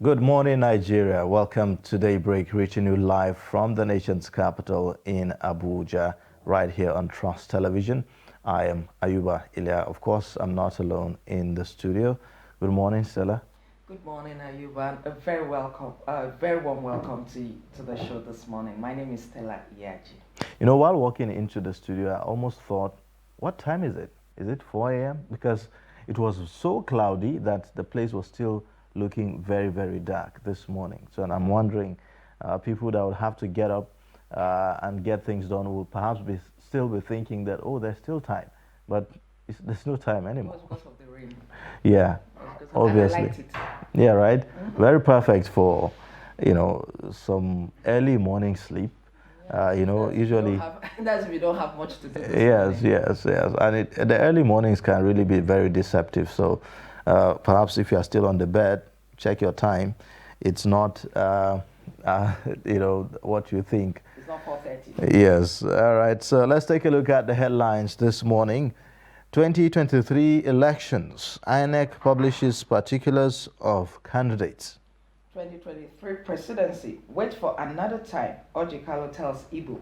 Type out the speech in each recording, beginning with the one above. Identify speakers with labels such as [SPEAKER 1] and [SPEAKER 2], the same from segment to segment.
[SPEAKER 1] Good morning, Nigeria. Welcome to Daybreak, reaching you live from the nation's capital in Abuja, right here on Trust Television. I am Ayuba Ilya. Of course, I'm not alone in the studio. Good morning, Stella.
[SPEAKER 2] Good morning, Ayuba. A very warm welcome to the show this morning. My name is Stella Iyaji.
[SPEAKER 1] While walking into the studio, I almost thought, what time is it? Is it 4 a.m.? Because it was so cloudy that the place was still looking very, very dark this morning. So and I'm wondering, people that would have to get up and get things done will perhaps still be thinking that, oh, there's still time. But there's no time anymore.
[SPEAKER 2] It was because of the rain.
[SPEAKER 1] Yeah, obviously.
[SPEAKER 2] And I liked it.
[SPEAKER 1] Yeah, right? Very perfect for, some early morning sleep. Usually.
[SPEAKER 2] That's if you don't have much to do.
[SPEAKER 1] Yes, yes, yes. And the early mornings can really be very deceptive. So perhaps if you are still on the bed, check your time. It's not, what you think.
[SPEAKER 2] It's not 4:30.
[SPEAKER 1] Yes. All right. So let's take a look at the headlines this morning. 2023 elections. INEC publishes particulars of candidates.
[SPEAKER 2] 2023 presidency. Wait for another time. Ojikalo tells Ibu.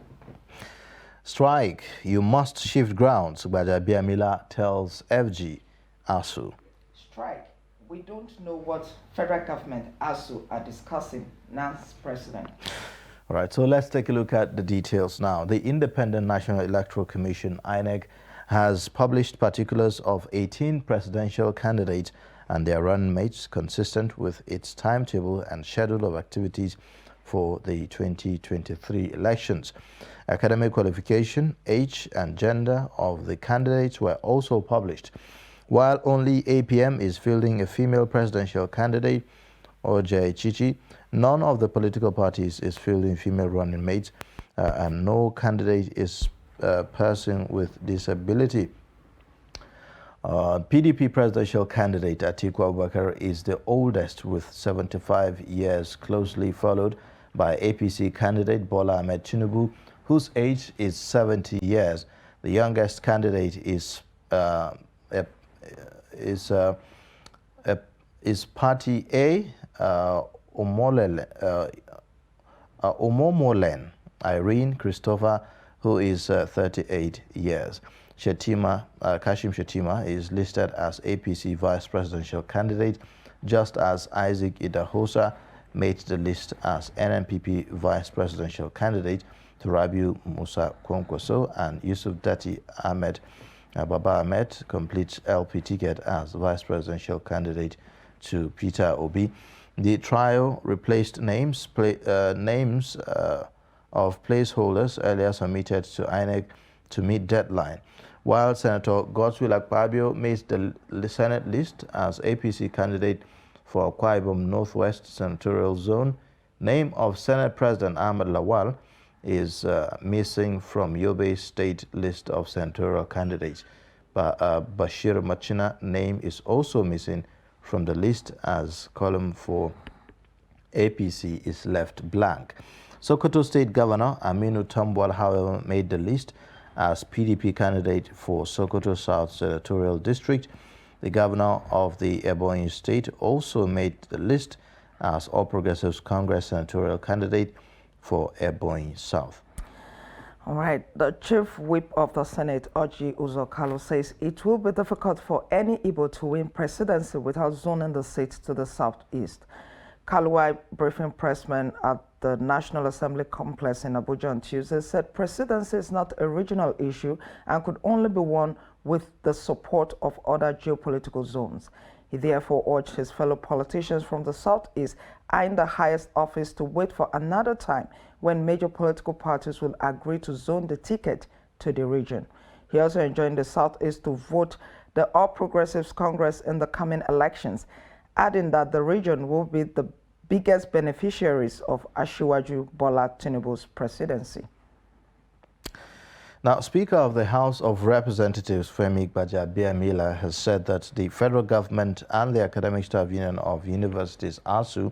[SPEAKER 1] Strike. You must shift grounds. Gbajabiamila tells FG ASUC.
[SPEAKER 2] Strike. We don't know what federal government ASUC are discussing. Nan's president.
[SPEAKER 1] All right, so let's take a look at the details now. The Independent National Electoral Commission, INEC, has published particulars of 18 presidential candidates and their running mates consistent with its timetable and schedule of activities for the 2023 elections. Academic qualification, age and gender of the candidates were also published. While only APM is fielding a female presidential candidate, Ojai Chichi, none of the political parties is fielding female running mates, and no candidate is a person with disability. PDP presidential candidate Atiku Abubakar is the oldest with 75 years, closely followed by APC candidate Bola Ahmed Tinubu, whose age is 70 years. The youngest candidate is Party A, Omomolen Irene Christopher, who is 38 years. Kashim Shettima is listed as APC vice presidential candidate, just as Isaac Idahosa made the list as NNPP vice presidential candidate to Rabiu Musa Kwankwaso, and Yusuf Dati Ahmed Baba Ahmed completes LP ticket as vice presidential candidate to Peter Obi. The trial replaced names of placeholders earlier submitted to INEC to meet deadline. While Senator Godswill Akpabio made the Senate list as APC candidate for Akwa Ibom Northwest Senatorial Zone, name of Senate President Ahmed Lawal is missing from Yobe State list of senatorial candidates. But Bashir Machina name is also missing from the list, as column for APC is left blank. Sokoto State Governor Aminu Tambuwal, however, made the list as PDP candidate for Sokoto South Senatorial District. The governor of the Ebonyi State also made the list as All Progressives Congress senatorial candidate for Ebonyi South.
[SPEAKER 2] All right. The chief whip of the Senate, Oji Uzokalo, says it will be difficult for any Igbo to win presidency without zoning the seat to the southeast. Kaluai, briefing pressmen at the National Assembly complex in Abuja on Tuesday, said presidency is not a regional issue and could only be won with the support of other geopolitical zones. He therefore urged his fellow politicians from the southeast eyeing the highest office to wait for another time when major political parties will agree to zone the ticket to the region. He also enjoined the southeast to vote the All Progressives Congress in the coming elections, adding that the region will be the biggest beneficiaries of Asiwaju Bola Tinubu's presidency.
[SPEAKER 1] Now, Speaker of the House of Representatives, Femi Gbajabiamila, has said that the federal government and the Academic Staff Union of Universities, ASUC,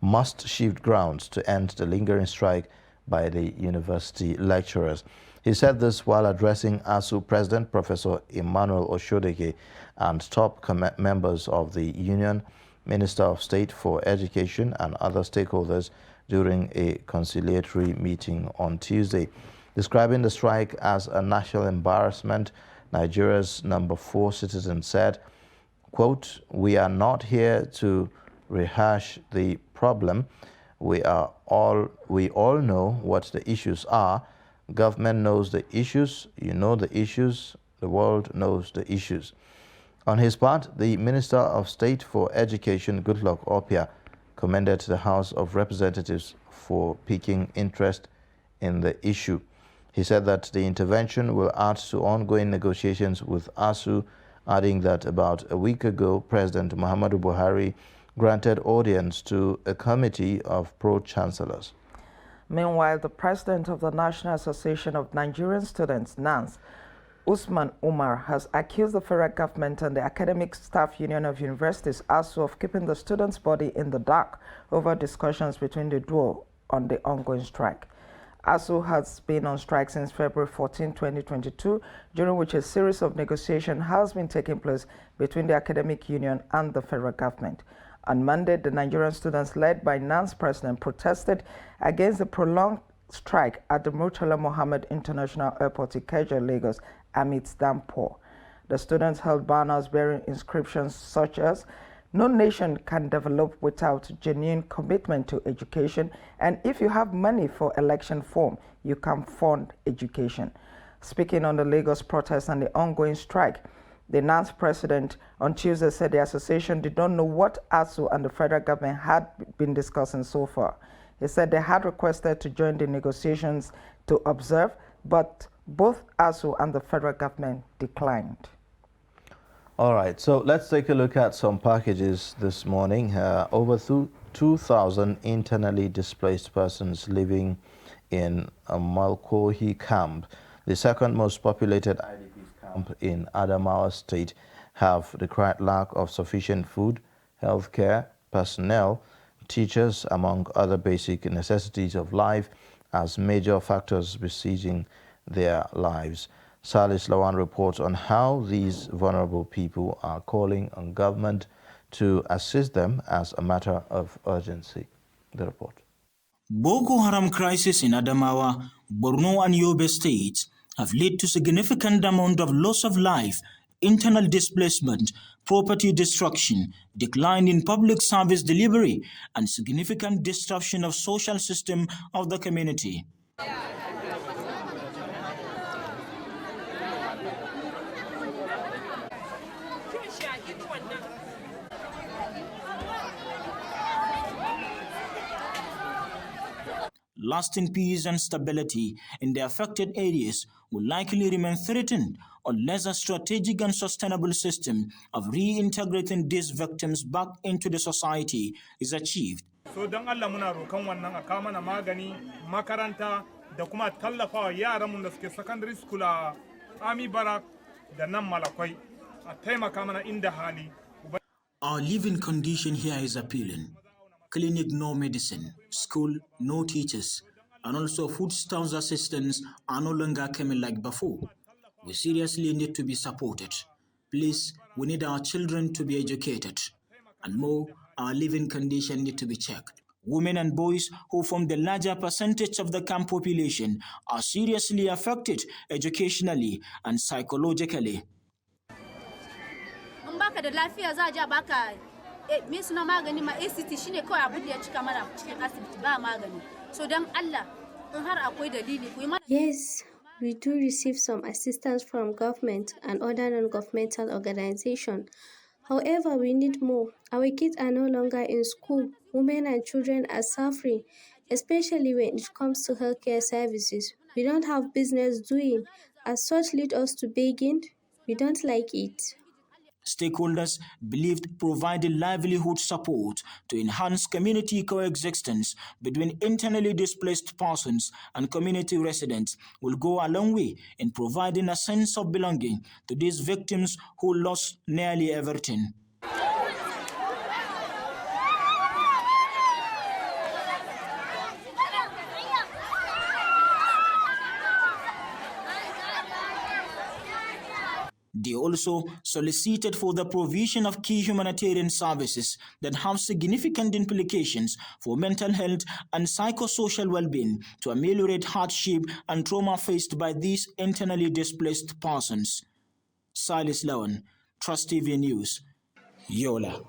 [SPEAKER 1] must shift grounds to end the lingering strike by the university lecturers. He said this while addressing ASUC President Professor Emmanuel Oshodeke and top members of the union Minister of State for Education, and other stakeholders during a conciliatory meeting on Tuesday. Describing the strike as a national embarrassment, Nigeria's number 4 citizen said, quote, "We are not here to rehash the problem. We all know what the issues are. Government knows the issues, you know the issues, the world knows the issues." On his part, the Minister of State for Education, Goodluck Opia, commended the House of Representatives for piquing interest in the issue. He said that the intervention will add to ongoing negotiations with ASUC, adding that about a week ago, President Muhammadu Buhari granted audience to a committee of pro-chancellors.
[SPEAKER 2] Meanwhile, the president of the National Association of Nigerian Students, NANS, Usman Umar, has accused the federal government and the Academic Staff Union of Universities, ASUC, of keeping the students' body in the dark over discussions between the duo on the ongoing strike. ASUC has been on strike since February 14, 2022, during which a series of negotiations has been taking place between the academic union and the federal government. On Monday, the Nigerian students, led by NANS president, protested against the prolonged strike at the Murtala Mohammed International Airport, Ikeja, Lagos, amidst downpour. The students held banners bearing inscriptions such as, "No nation can develop without genuine commitment to education, and if you have money for election form, you can fund education." Speaking on the Lagos protest and the ongoing strike, the NANS president on Tuesday said the association did not know what ASUC and the federal government had been discussing so far. He said they had requested to join the negotiations to observe, but both ASUC and the federal government declined.
[SPEAKER 1] All right, so let's take a look at some packages this morning. Over 2,000 internally displaced persons living in a Malkohi camp, the second most populated IDP camp in Adamawa State, have decried lack of sufficient food, healthcare, personnel, teachers, among other basic necessities of life, as major factors besieging their lives. Salis Lawan reports on how these vulnerable people are calling on government to assist them as a matter of urgency. The report.
[SPEAKER 3] Boko Haram crisis in Adamawa, Borno and Yobe states have led to significant amount of loss of life, internal displacement, property destruction, decline in public service delivery, and significant disruption of social system of the community. Lasting peace and stability in the affected areas will likely remain threatened unless a strategic and sustainable system of reintegrating these victims back into the society is achieved.
[SPEAKER 4] So don Allah muna rokan wannan a kawo mana magani, makaranta da kuma tallafawa yaranmu da suke secondary school a Army Barrack da nan Malakwai a taimaka mana inda hali.
[SPEAKER 3] Our living condition here is appealing. Clinic no medicine, school no teachers, and also foodstuffs assistance are no longer coming like before. We seriously need to be supported. Please, we need our children to be educated. And more, our living condition need to be checked. Women and boys who form the larger percentage of the camp population are seriously affected educationally and psychologically.
[SPEAKER 5] Me suna magani ma ACT shine kawai abin da ya cika mana cikin asibiti ba magani. So dan Allah in har akwai dalili ku yi mana.
[SPEAKER 6] Yes, we do receive some assistance from government and other non-governmental organizations. However, we need more. Our kids are no longer in school. Women and children are suffering, especially when it comes to healthcare services. We don't have business doing. As such lead us to begging. We don't like it.
[SPEAKER 3] Stakeholders believed providing livelihood support to enhance community coexistence between internally displaced persons and community residents will go a long way in providing a sense of belonging to these victims who lost nearly everything. They also solicited for the provision of key humanitarian services that have significant implications for mental health and psychosocial well-being to ameliorate hardship and trauma faced by these internally displaced persons. Silas Lawan, Trust TV News, Yola.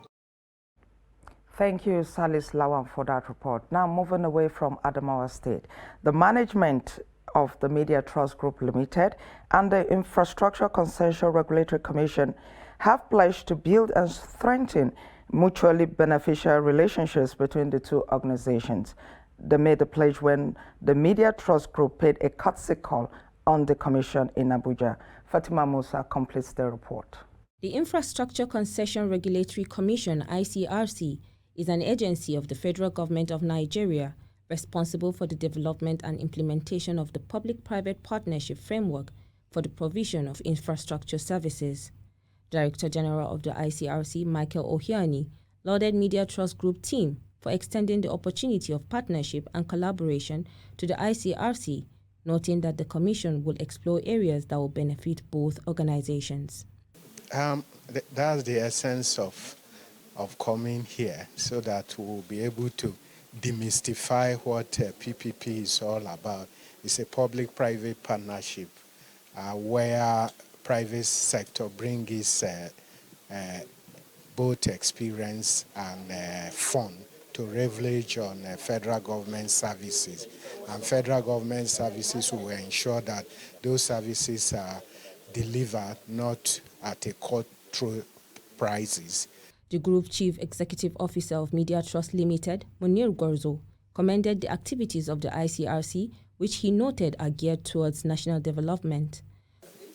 [SPEAKER 2] Thank you, Salis Lawan, for that report. Now, moving away from Adamawa State, the management of the Media Trust Group Limited and the Infrastructure Concession Regulatory Commission have pledged to build and strengthen mutually beneficial relationships between the two organizations. They made the pledge when the Media Trust Group paid a courtesy call on the commission in Abuja. Fatima Musa completes the report.
[SPEAKER 7] The Infrastructure Concession Regulatory Commission, ICRC, is an agency of the federal government of Nigeria responsible for the development and implementation of the public-private partnership framework for the provision of infrastructure services. Director General of the ICRC, Michael Ohiani, lauded Media Trust Group team for extending the opportunity of partnership and collaboration to the ICRC, noting that the commission will explore areas that will benefit both organizations.
[SPEAKER 8] That's the essence of coming here, so that we'll be able to demystify what PPP is all about. It's a public-private partnership where private sector brings both experience and fund to leverage on federal government services. And federal government services will ensure that those services are delivered not at a cutthroat prices.
[SPEAKER 7] The Group Chief Executive Officer of Media Trust Limited, Munir Gorzo, commended the activities of the ICRC, which he noted are geared towards national development.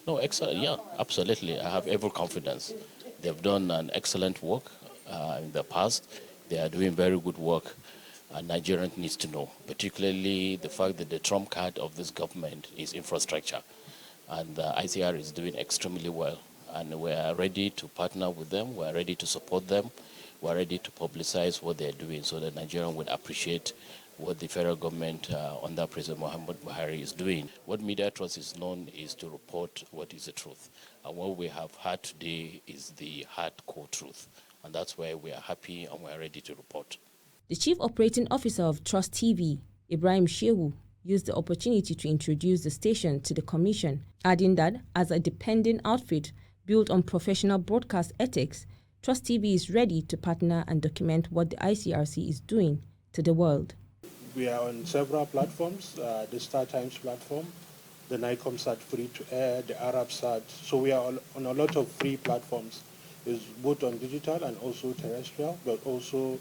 [SPEAKER 9] No, excellent. Yeah, absolutely. I have every confidence. They've done an excellent work in the past. They are doing very good work, and Nigerians needs to know, particularly the fact that the trump card of this government is infrastructure, and the ICR is doing extremely well. And we are ready to partner with them, we are ready to support them, we are ready to publicize what they are doing so that Nigerians will appreciate what the federal government under President Muhammad Buhari is doing. What Media Trust is known is to report what is the truth. And what we have had today is the hardcore truth. And that's why we are happy and we are ready to report.
[SPEAKER 7] The Chief Operating Officer of Trust TV, Ibrahim Shehu, used the opportunity to introduce the station to the commission, adding that as a dependent outfit built on professional broadcast ethics, Trust TV is ready to partner and document what the ICRC is doing to the world.
[SPEAKER 10] We are on several platforms, the Star Times platform, the NICOMSAT free to air, the ArabSat. So we are on a lot of free platforms, it's both on digital and also terrestrial, but also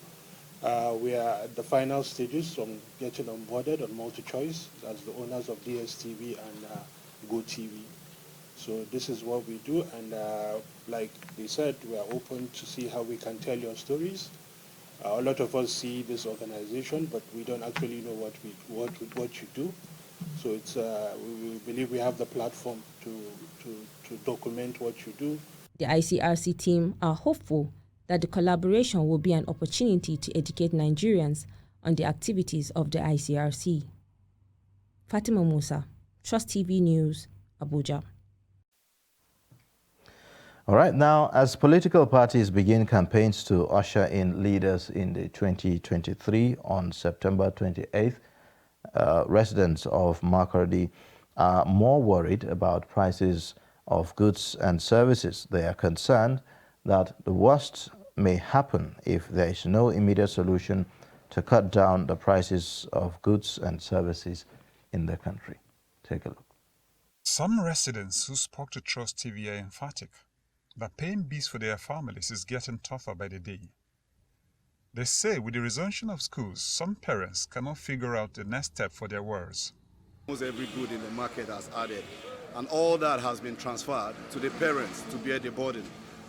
[SPEAKER 10] we are at the final stages on getting onboarded on MultiChoice as the owners of DSTV and GoTV. So this is what we do, and like they said, we are open to see how we can tell your stories. A lot of us see this organization, but we don't actually know what you do. So it's we believe we have the platform to document what you do.
[SPEAKER 7] The ICRC team are hopeful that the collaboration will be an opportunity to educate Nigerians on the activities of the ICRC. Fatima Musa, Trust TV News, Abuja.
[SPEAKER 1] All right, now, as political parties begin campaigns to usher in leaders in the 2023 on September 28th, residents of Makurdi are more worried about prices of goods and services. They are concerned that the worst may happen if there is no immediate solution to cut down the prices of goods and services in the country. Take a look.
[SPEAKER 11] Some residents who spoke to Trust TV are emphatic that paying bills for their families is getting tougher by the day. They say with the resumption of schools, some parents cannot figure out the next step for their words.
[SPEAKER 12] Almost every good in the market has added, and all that has been transferred to the parents to bear the burden.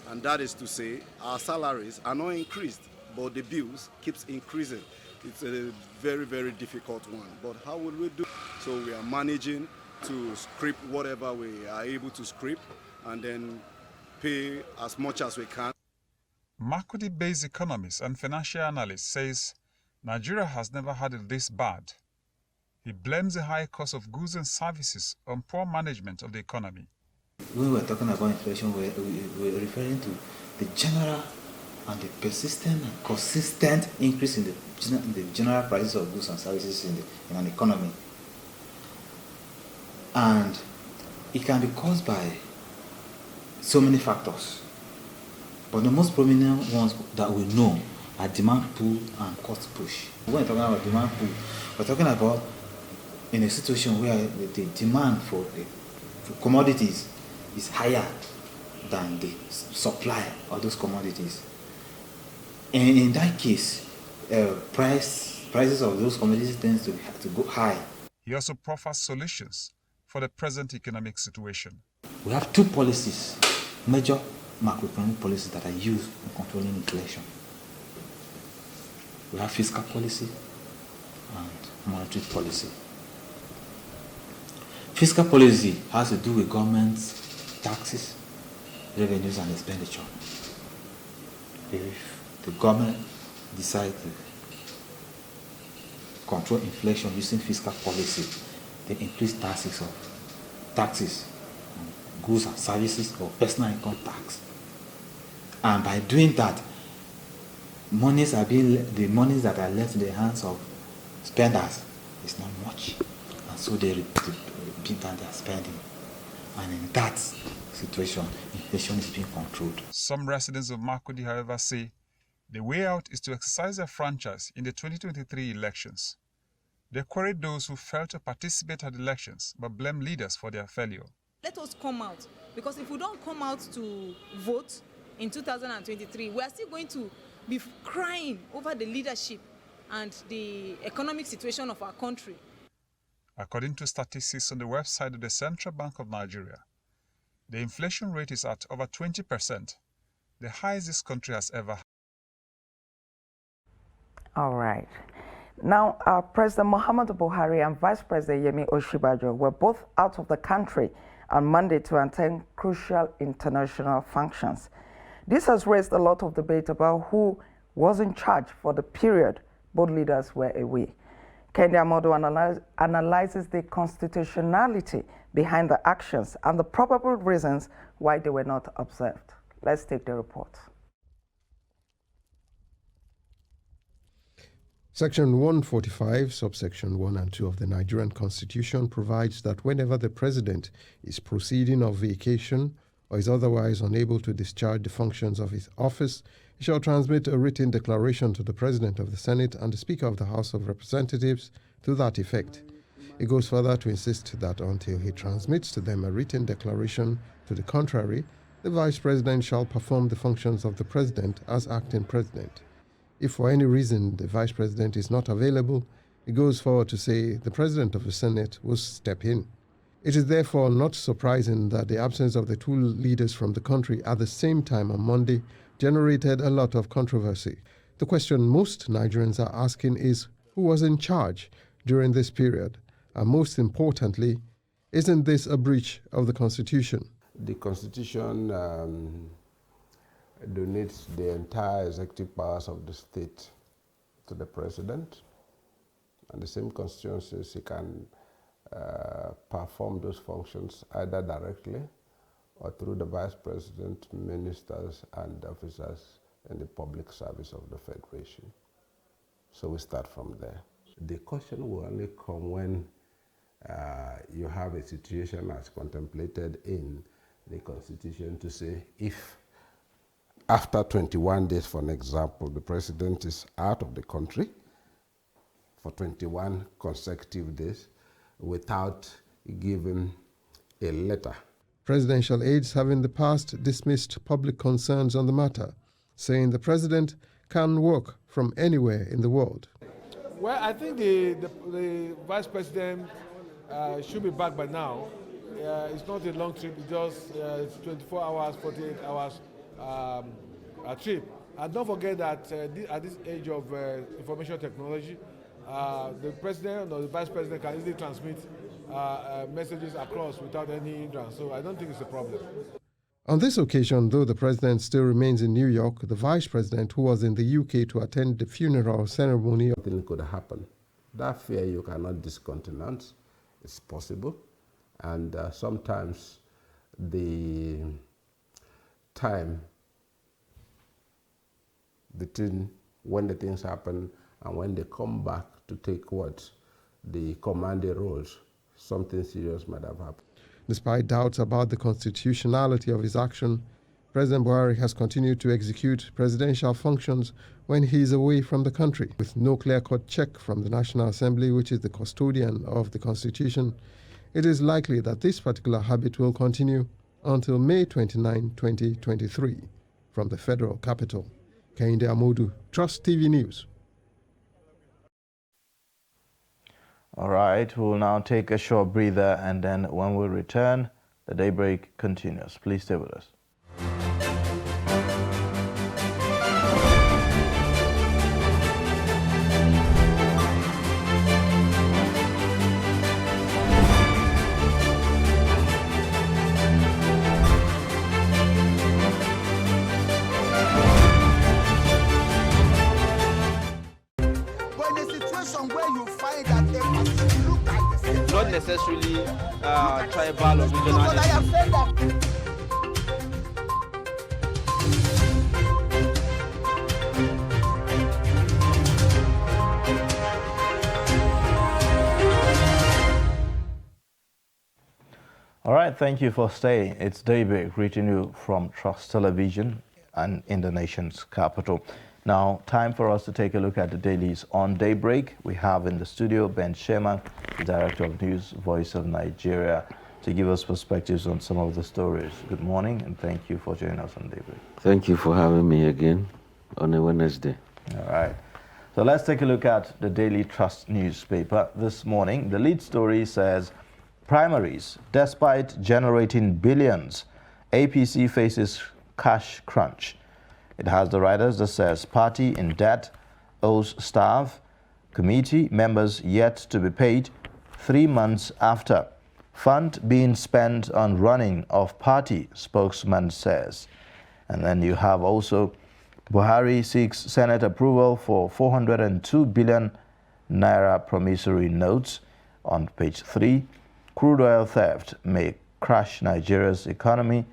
[SPEAKER 12] And that is to say, our salaries are not increased, but the bills keeps increasing. It's a very, very difficult one. But how will we do? So we are managing to scrape whatever we are able to scrape, and then pay as much as we can.
[SPEAKER 11] Makurdi-based economist and financial analyst says Nigeria has never had it this bad. He blames the high cost of goods and services on poor management of the economy.
[SPEAKER 13] When we're talking about inflation, we're referring to the general and the persistent and consistent increase in the general prices of goods and services in an economy. And it can be caused by so many factors. But the most prominent ones that we know are demand pull and cost push. When we're talking about demand pull, we're talking about in a situation where the demand for commodities is higher than the supply of those commodities. And in that case, prices of those commodities tends to go high.
[SPEAKER 11] He also proffers solutions for the present economic situation.
[SPEAKER 13] We have two policies, major macroeconomic policies that are used in controlling inflation. We have fiscal policy and monetary policy. Fiscal policy has to do with government's taxes, revenues, and expenditure. If the government decides to control inflation using fiscal policy, they increase taxes on goods and services or personal income tax. And by doing that, the monies that are left in the hands of spenders is not much. And so they repeat down their spending. And in that situation, inflation is being controlled.
[SPEAKER 11] Some residents of Makurdi, however, say the way out is to exercise their franchise in the 2023 elections. They queried those who failed to participate at elections but blame leaders for their failure.
[SPEAKER 14] Let us come out, because if we don't come out to vote in 2023, we are still going to be crying over the leadership and the economic situation of our country.
[SPEAKER 11] According to statistics on the website of the Central Bank of Nigeria, the inflation rate is at over 20%, the highest this country has ever had.
[SPEAKER 2] All right. Now, President Muhammadu Buhari and Vice President Yemi Osinbajo were both out of the country on Monday to attend crucial international functions. This has raised a lot of debate about who was in charge for the period both leaders were away. Kendi Amodu analyzes the constitutionality behind the actions and the probable reasons why they were not observed. Let's take the report.
[SPEAKER 15] Section 145, subsection 1 and 2 of the Nigerian Constitution provides that whenever the president is proceeding on vacation or is otherwise unable to discharge the functions of his office, he shall transmit a written declaration to the President of the Senate and the Speaker of the House of Representatives to that effect. It goes further to insist that until he transmits to them a written declaration to the contrary, the Vice President shall perform the functions of the President as acting President. If for any reason the Vice President is not available, it goes forward to say the President of the Senate will step in. It is therefore not surprising that the absence of the two leaders from the country at the same time on Monday generated a lot of controversy. The question most Nigerians are asking is who was in charge during this period? And most importantly, isn't this a breach of the Constitution?
[SPEAKER 16] The Constitution donates the entire executive powers of the state to the president, and the same constitution says he can perform those functions either directly or through the vice president, ministers, and officers in the public service of the federation. So we start from there. The question will only come when you have a situation as contemplated in the Constitution to say if after 21 days, for an example, the president is out of the country for 21 consecutive days without giving a letter.
[SPEAKER 15] Presidential aides have in the past dismissed public concerns on the matter, saying the president can work from anywhere in the world.
[SPEAKER 17] Well, I think the vice president should be back by now. It's not a long trip, it's just 24 hours, 48 hours a trip. And don't forget that at this age of information technology, the president or the vice president can easily transmit messages across without any hindrance. So I don't think it's a problem.
[SPEAKER 15] On this occasion, though the president still remains in New York, the vice president, who was in the UK to attend the funeral ceremony,
[SPEAKER 16] nothing could happen. That fear you cannot discontinence. It's possible. And sometimes the time between when the things happen and when they come back to take what the commanding roles, something serious might have happened.
[SPEAKER 15] Despite doubts about the constitutionality of his action, President Buhari has continued to execute presidential functions when he is away from the country. With no clear-cut check from the National Assembly, which is the custodian of the Constitution, it is likely that this particular habit will continue until May 29, 2023. From the Federal Capital, Kehinde Amodu, Trust TV News.
[SPEAKER 1] All right, we'll now take a short breather, and then when we return, the daybreak continues. Please stay with us.
[SPEAKER 18] Not necessarily tribal or regional.
[SPEAKER 1] All right, thank you for staying. It's Daybreak reaching you from Trust Television and in the nation's capital. Now, time for us to take a look at the dailies on Daybreak. We have in the studio Ben Sherman, the Director of News, Voice of Nigeria, to give us perspectives on some of the stories. Good morning, and thank you for joining us on Daybreak.
[SPEAKER 19] Thank you for having me again on a Wednesday.
[SPEAKER 1] All right. So let's take a look at the Daily Trust newspaper this morning. The lead story says, primaries, despite generating billions, APC faces cash crunch. It has the writers that says, party in debt, owes staff, committee members yet to be paid 3 months after. Fund being spent on running of party, spokesman says. And then you have also Buhari seeks Senate approval for 402 billion naira promissory notes on page 3. Crude oil theft may crash Nigeria's economy,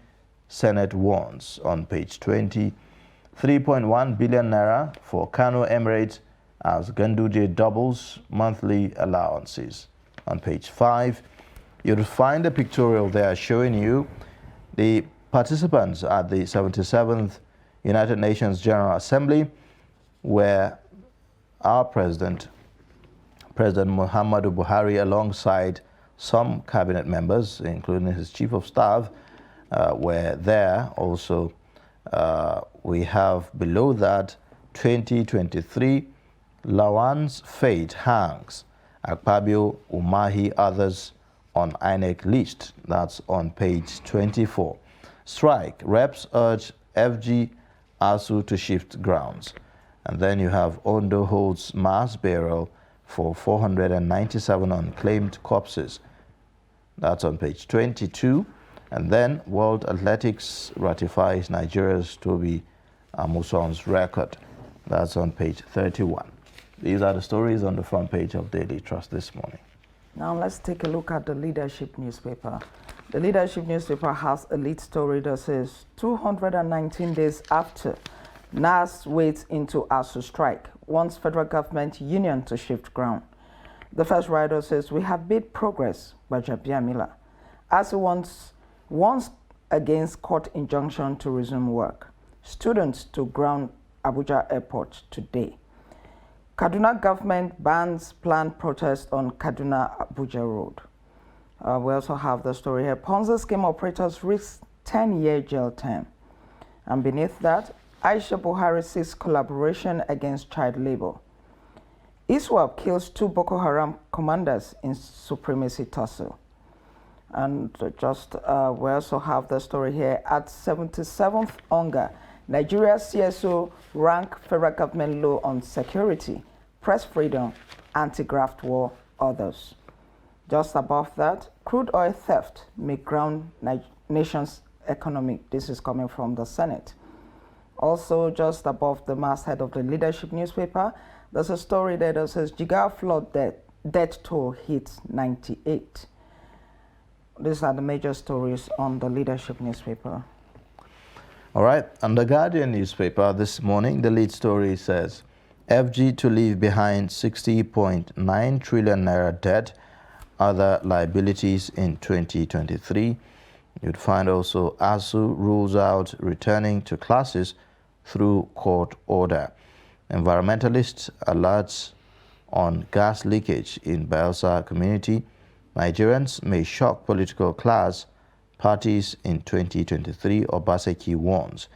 [SPEAKER 1] Senate warns on page 20. 3.1 billion naira for Kano Emirates as Ganduje doubles monthly allowances. On page 5, you'll find a pictorial there showing you the participants at the 77th United Nations General Assembly, where our President Muhammadu Buhari, alongside some cabinet members, including his chief of staff, were there also. We have below that 2023, Lawan's fate hangs. Akpabio, Umahi, others on INEC list. That's on page 24. Strike, reps urge FG ASUC to shift grounds. And then you have Ondo holds mass burial for 497 unclaimed corpses. That's on page 22. And then World Athletics ratifies Nigeria's Toby Amuson's record. That's on page 31. These are the stories on the front page of Daily Trust this morning.
[SPEAKER 2] Now let's take a look at the Leadership newspaper. The Leadership newspaper has a lead story that says 219 days after, NAS wades into ASUC strike, wants federal government union to shift ground. The first writer says, we have made progress by Jabia Miller. ASUC once against court injunction to resume work. Students to ground Abuja Airport today. Kaduna government bans planned protest on Kaduna-Abuja Road. We also have the story here. Ponzi scheme operators risk 10-year jail term. And beneath that, Aisha Buhari seeks collaboration against child labor. ISWAP kills 2 Boko Haram commanders in supremacy tussle. And we also have the story here. At 77th hunger, Nigeria's CSO rank federal government low on security, press freedom, anti-graft war, others. Just above that, crude oil theft may ground nation's economy. This is coming from the Senate. Also, just above the masthead of the Leadership newspaper, there's a story there that says Jigar flood death toll hits 98. These are the major stories on the Leadership newspaper.
[SPEAKER 1] All right, on the Guardian newspaper this morning, the lead story says, FG to leave behind 60.9 trillion naira debt, other liabilities in 2023. You'd find also ASUC rules out returning to classes through court order. Environmentalist alerts on gas leakage in Bielsa community. Nigerians may shock political class parties in 2023, Obaseki warns.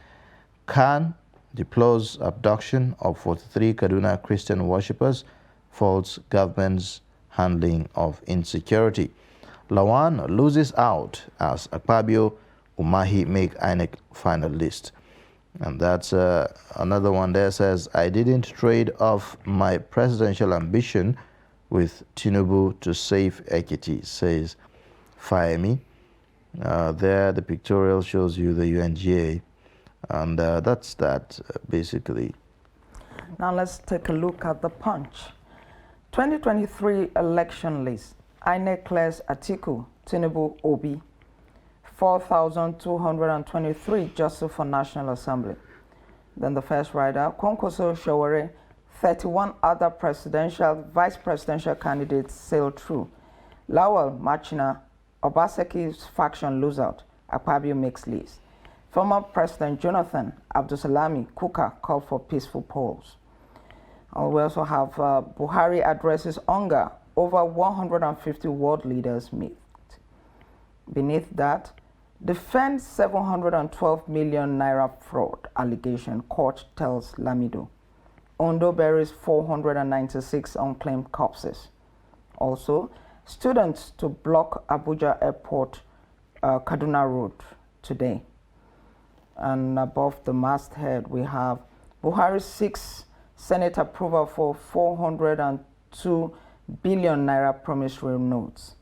[SPEAKER 1] Khan deplores abduction of 43 Kaduna Christian worshippers, faults government's handling of insecurity. Lawan loses out as Akpabio, Umahi make INEC final list. And that's another one there says, I didn't trade off my presidential ambition with Tinubu to save Ekiti, says Fahemi. There, the pictorial shows you the UNGA, and that's that, basically.
[SPEAKER 2] Now let's take a look at the Punch. 2023 election list. INEC clears Atiku, Tinubu, Obi. 4,223 Joseph for National Assembly. Then the first rider, Kwankwaso Sowore, 31 other presidential, vice presidential candidates sailed through. Lawal Machina, Obaseki's faction lose out. Akpabio makes list. Former President Jonathan Abdusalami Kuka called for peaceful polls. And we also have Buhari addresses hunger. Over 150 world leaders meet. Beneath that, defends 712 million naira fraud allegation, court tells Lamido. Ondo buries 496 unclaimed corpses. Also, students to block Abuja Airport Kaduna Road today. And above the masthead, we have Buhari seeks Senate approval for 402 billion naira promissory notes.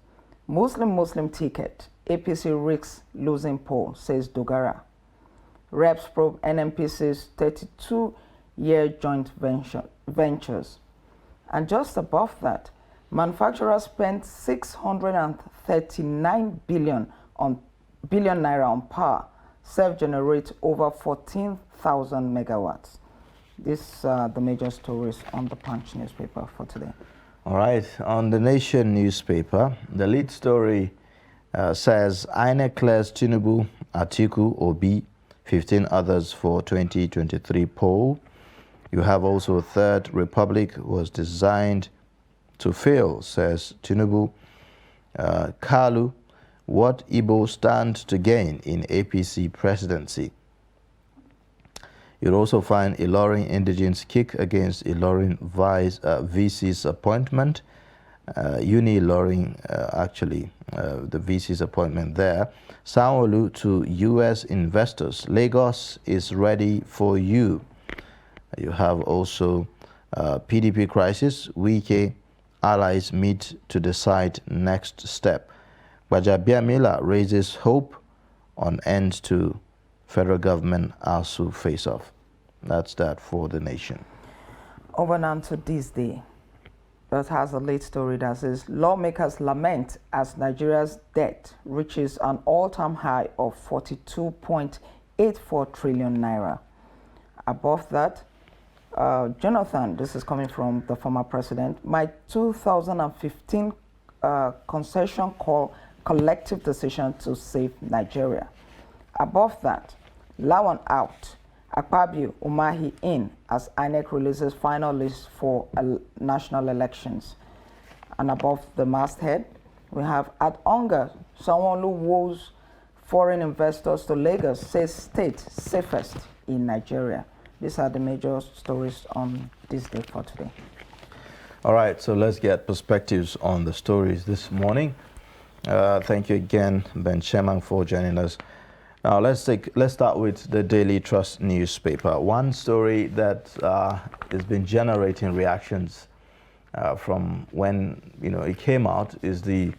[SPEAKER 2] Muslim ticket, APC risks losing poll, says Dogara. Reps probe NMPC's 32-year joint ventures. And just above that, manufacturers spent 639 billion naira on power, self-generate over 14,000 megawatts. These are the major stories on the Punch newspaper for today.
[SPEAKER 1] All right, on the Nation newspaper, the lead story says INEC clears Tinubu, Atiku, Obi, 15 others for 2023 poll. You have also Third Republic was designed to fail, says Tinubu. Kalu, what Igbo stand to gain in APC presidency? You'll also find Ilorin indigenes kick against Ilorin VC's appointment. Uni-Ilorin, the VC's appointment there. Sanwo-Olu to U.S. investors. Lagos is ready for you. You have also PDP crisis. Wike allies meet to decide next step. Gbajabiamila raises hope on end to federal government ASUC face-off. That's that for the Nation.
[SPEAKER 2] Over now to this day. That has a late story that says, lawmakers lament as Nigeria's debt reaches an all-time high of 42.84 trillion naira. Above that, Jonathan, this is coming from the former president, my 2015 concession call collective decision to save Nigeria. Above that, Lawan out, Akpabio, Umahi in as INEC releases final list for national elections. And above the masthead, we have at Onga, someone who woes foreign investors to Lagos, says state safest in Nigeria. These are the major stories on this day for today.
[SPEAKER 1] All right, so let's get perspectives on the stories this morning. Thank you again, Ben Shemang, for joining us. Now let's start with the Daily Trust newspaper. One story that has been generating reactions from when it came out is the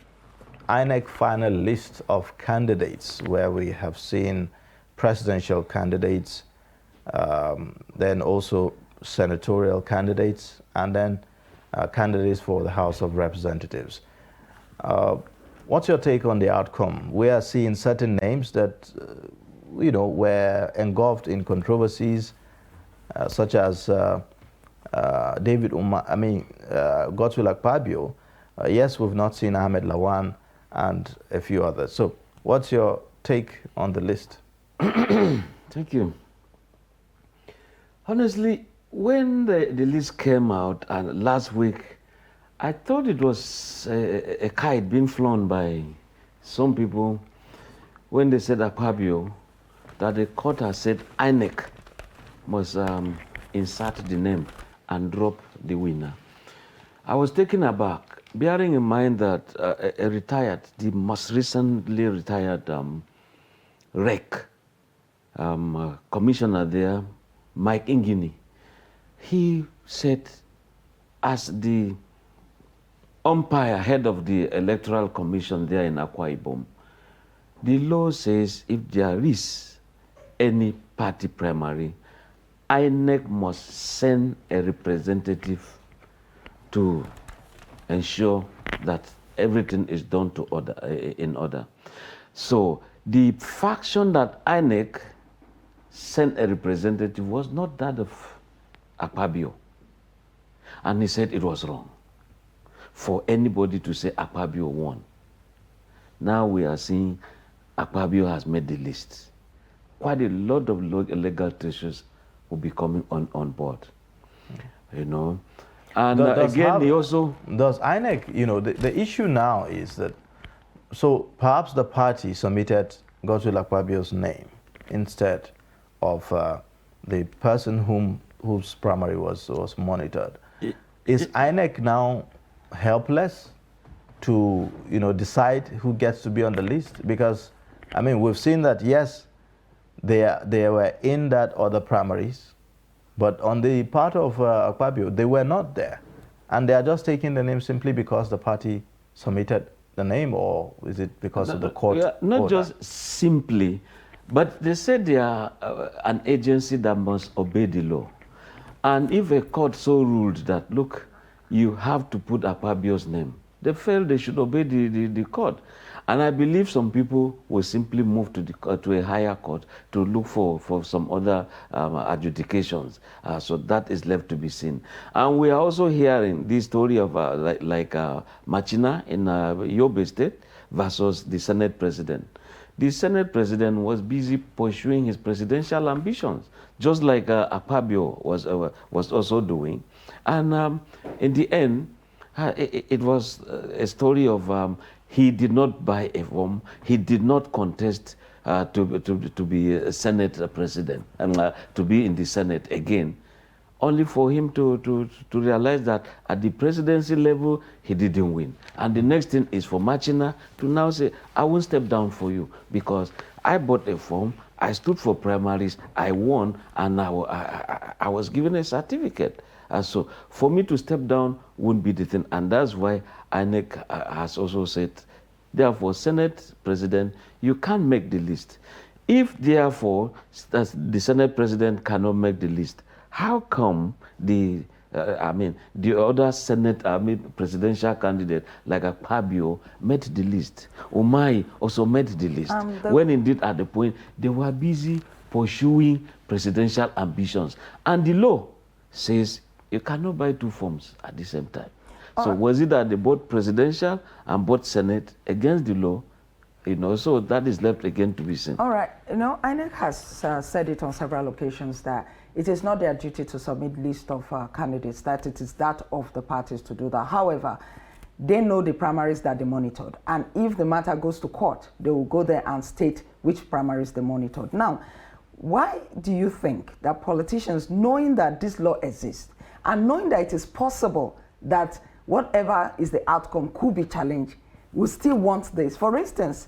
[SPEAKER 1] INEC final list of candidates, where we have seen presidential candidates, then also senatorial candidates, and then candidates for the House of Representatives. What's your take on the outcome? We are seeing certain names that, were engulfed in controversies, such as David Godswill Akpabio. Yes, we've not seen Ahmed Lawan and a few others. So what's your take on the list?
[SPEAKER 19] Thank you. Honestly, when the list came out last week, I thought it was a kite being flown by some people when they said Akpabio, that the court has said INEC must insert the name and drop the winner. I was taken aback, bearing in mind that the most recently retired REC commissioner there, Mike Ingini, he said, as the umpire, head of the Electoral Commission there in Akwa Ibom, the law says if there is any party primary, INEC must send a representative to ensure that everything is done in order. So the faction that INEC sent a representative was not that of Akpabio. And he said it was wrong for anybody to say Akpabio won. Now we are seeing Akpabio has made the list. Quite a lot of legal issues will be coming on board, And again, he also...
[SPEAKER 1] Does INEC, the issue now is that, so perhaps the party submitted Godswill Akpabio's name instead of the person whose primary was monitored. Is INEC now helpless to, decide who gets to be on the list? Because, we've seen that, yes, they were in that other primaries, but on the part of Akpabio, they were not there. And they are just taking the name simply because the party submitted the name, or is it because of the court?
[SPEAKER 19] Yeah, not just simply, but they said they are an agency that must obey the law. And if a court so ruled that, look, you have to put Akpabio's name, they felt they should obey the court. And I believe some people will simply move to a higher court to look for some other adjudications. So that is left to be seen. And we are also hearing the story of Machina in Yobe State versus the Senate president. The Senate president was busy pursuing his presidential ambitions, just like Akpabio was also doing. And in the end, it was a story of he did not buy a form, he did not contest to be a Senate president and to be in the Senate again, only for him to realize that at the presidency level, he didn't win. And the next thing is for Machina to now say, I won't step down for you because I bought a form, I stood for primaries, I won, and I was given a certificate. So for me to step down wouldn't be the thing. And that's why INEC has also said, therefore, Senate President, you can't make the list. If, therefore, the Senate President cannot make the list, how come the other Senate, presidential candidate like Akpabio made the list? Umai also made the list. When indeed at the point they were busy pursuing presidential ambitions. And the law says you cannot buy two forms at the same time. So was it that they both presidential and both Senate against the law? So that is left again to be seen.
[SPEAKER 2] All right. INEC has said it on several occasions that it is not their duty to submit list of candidates, that it is that of the parties to do that. However, they know the primaries that they monitored. And if the matter goes to court, they will go there and state which primaries they monitored. Now, why do you think that politicians, knowing that this law exists and knowing that it is possible that whatever is the outcome could be challenged, will still want this? For instance,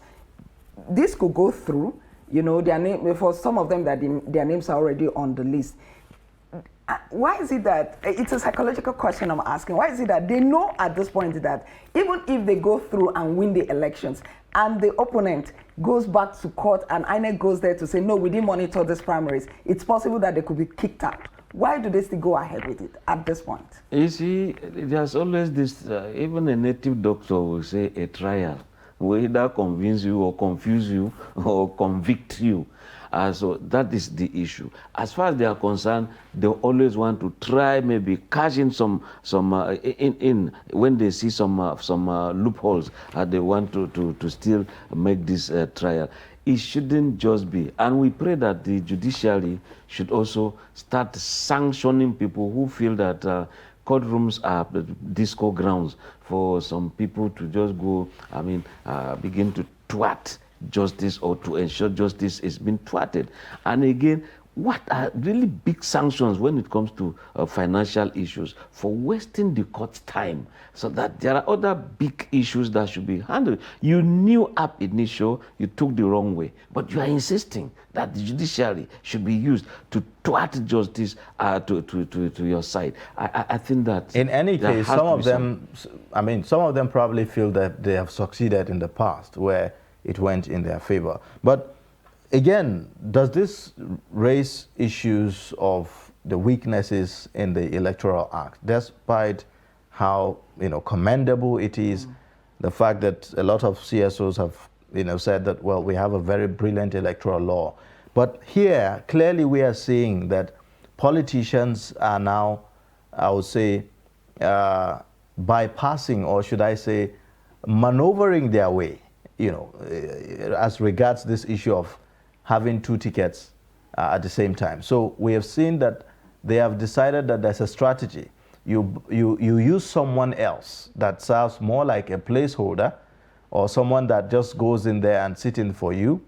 [SPEAKER 2] this could go through, their name, for some of them that their names are already on the list. Why is it that, it's a psychological question I'm asking, why is it that they know at this point that even if they go through and win the elections and the opponent goes back to court and INEC goes there to say, no, we didn't monitor these primaries, it's possible that they could be kicked out? Why do they still go ahead with it at this point?
[SPEAKER 19] You see, there's always this, even a native doctor will say a trial will either convince you or confuse you or convict you. So that is the issue. As far as they are concerned, they always want to try maybe cash in when they see some loopholes. They want to still make this trial. It shouldn't just be. And we pray that the judiciary should also start sanctioning people who feel that courtrooms are disco grounds for some people to just go, begin to twat justice or to ensure justice is being thwarted. And again, what are really big sanctions when it comes to financial issues for wasting the court's time, so that there are other big issues that should be handled. You knew ab initio you took the wrong way, but you are insisting that the judiciary should be used to thwart justice to your side. I think that
[SPEAKER 1] in any case, some of them probably feel that they have succeeded in the past where it went in their favor. But again, does this raise issues of the weaknesses in the Electoral Act, despite how commendable it is, the fact that a lot of CSOs have said that, well, we have a very brilliant electoral law. But here, clearly we are seeing that politicians are now, I would say, bypassing, or should I say, maneuvering their way, as regards this issue of having two tickets at the same time. So we have seen that they have decided that there's a strategy. You use someone else that serves more like a placeholder, or someone that just goes in there and sit in for you,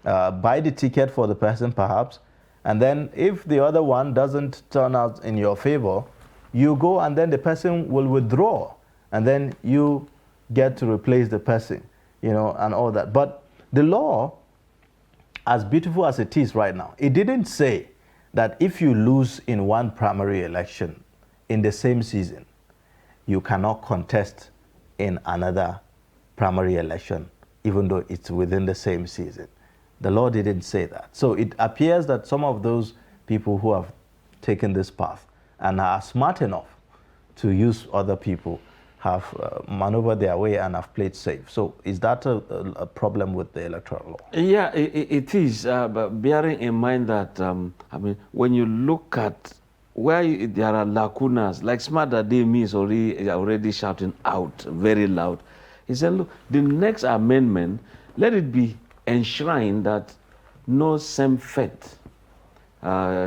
[SPEAKER 1] buy the ticket for the person perhaps, and then if the other one doesn't turn out in your favor, you go and then the person will withdraw, and then you get to replace the person, and all that. But the law, as beautiful as it is right now, it didn't say that if you lose in one primary election in the same season, you cannot contest in another primary election, even though it's within the same season. The law didn't say that. So it appears that some of those people who have taken this path and are smart enough to use other people have maneuvered their way and have played safe. So is that a problem with the electoral law?
[SPEAKER 19] Yeah, it is, but bearing in mind that, when you look at where there are lacunas, like Smart Ademi is already shouting out very loud. He said, look, the next amendment, let it be enshrined that no same faith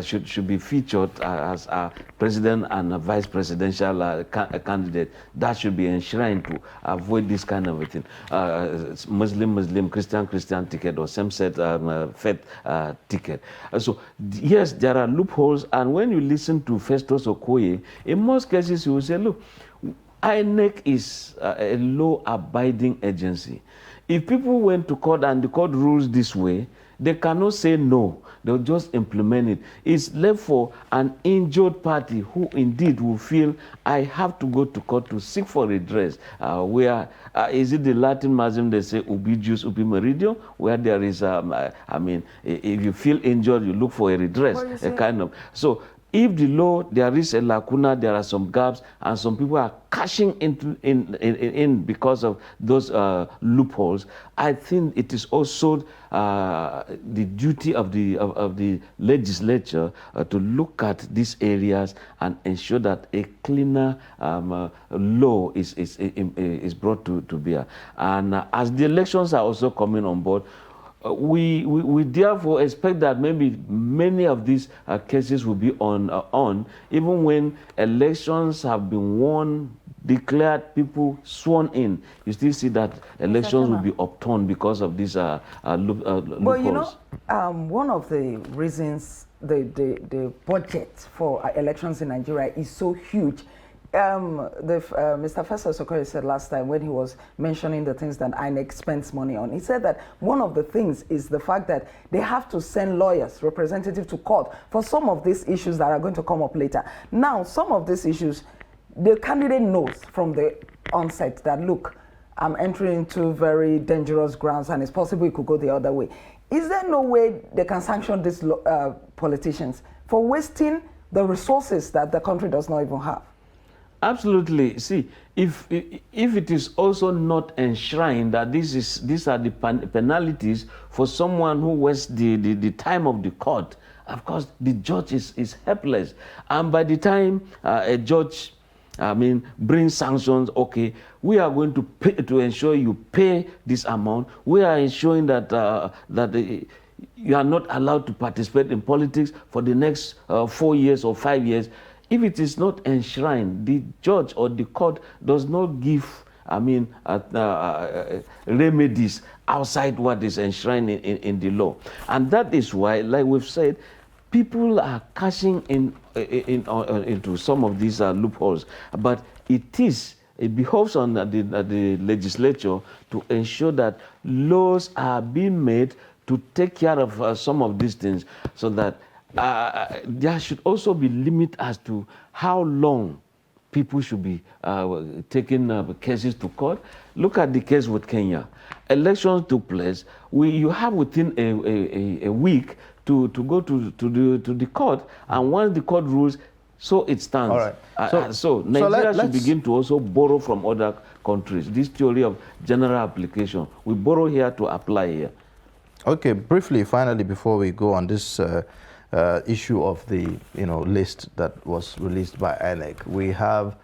[SPEAKER 19] should be featured as a president and a vice presidential candidate. That should be enshrined to avoid this kind of a thing. Muslim, Christian ticket, or same-sex faith ticket. So yes, there are loopholes, and when you listen to Festus Okoye, in most cases you will say, look, INEC is a law-abiding agency. If people went to court and the court rules this way, they cannot say no. They'll just implement it. It's left for an injured party who indeed will feel, I have to go to court to seek for redress. Where is it the Latin maxim they say, ubi jus, ubi meridio? Where there is, if you feel injured, you look for a redress, a kind of. So if the law, there is a lacuna, there are some gaps, and some people are cashing in because of those loopholes, I think it is also the duty of the legislature to look at these areas and ensure that a cleaner law is brought to bear. And as the elections are also coming on board, we therefore expect that maybe many of these cases will be on even when elections have been won, declared, people sworn in. You still see that elections will be upturned because of these loopholes.
[SPEAKER 2] Well, one of the reasons the budget for elections in Nigeria is so huge. Mr. Festus Okoye said last time when he was mentioning the things that INEC spends money on, he said that one of the things is the fact that they have to send lawyers, representatives to court for some of these issues that are going to come up later. Now, some of these issues, the candidate knows from the onset that, look, I'm entering into very dangerous grounds and it's possible it could go the other way. Is there no way they can sanction these politicians for wasting the resources that the country does not even have?
[SPEAKER 19] Absolutely. See, if it is also not enshrined that these are the penalties for someone who wastes the time of the court, of course the judge is helpless. And by the time a judge, brings sanctions, okay, we are going to pay to ensure you pay this amount. We are ensuring that you are not allowed to participate in politics for the next 4 years or 5 years. If it is not enshrined, the judge or the court does not give, remedies outside what is enshrined in the law. And that is why, like we've said, people are cashing into some of these loopholes. But it behoves on the legislature to ensure that laws are being made to take care of some of these things, so that there should also be limit as to how long people should be taking cases to court. Look at the case with Kenya. Elections took place. You have within a week to go to the court, and once the court rules, so it stands.
[SPEAKER 1] All right.
[SPEAKER 19] So Nigeria should begin to also borrow from other countries. This theory of general application, we borrow here to apply here.
[SPEAKER 1] Okay, briefly, finally, before we go on this issue of the list that was released by INEC, we have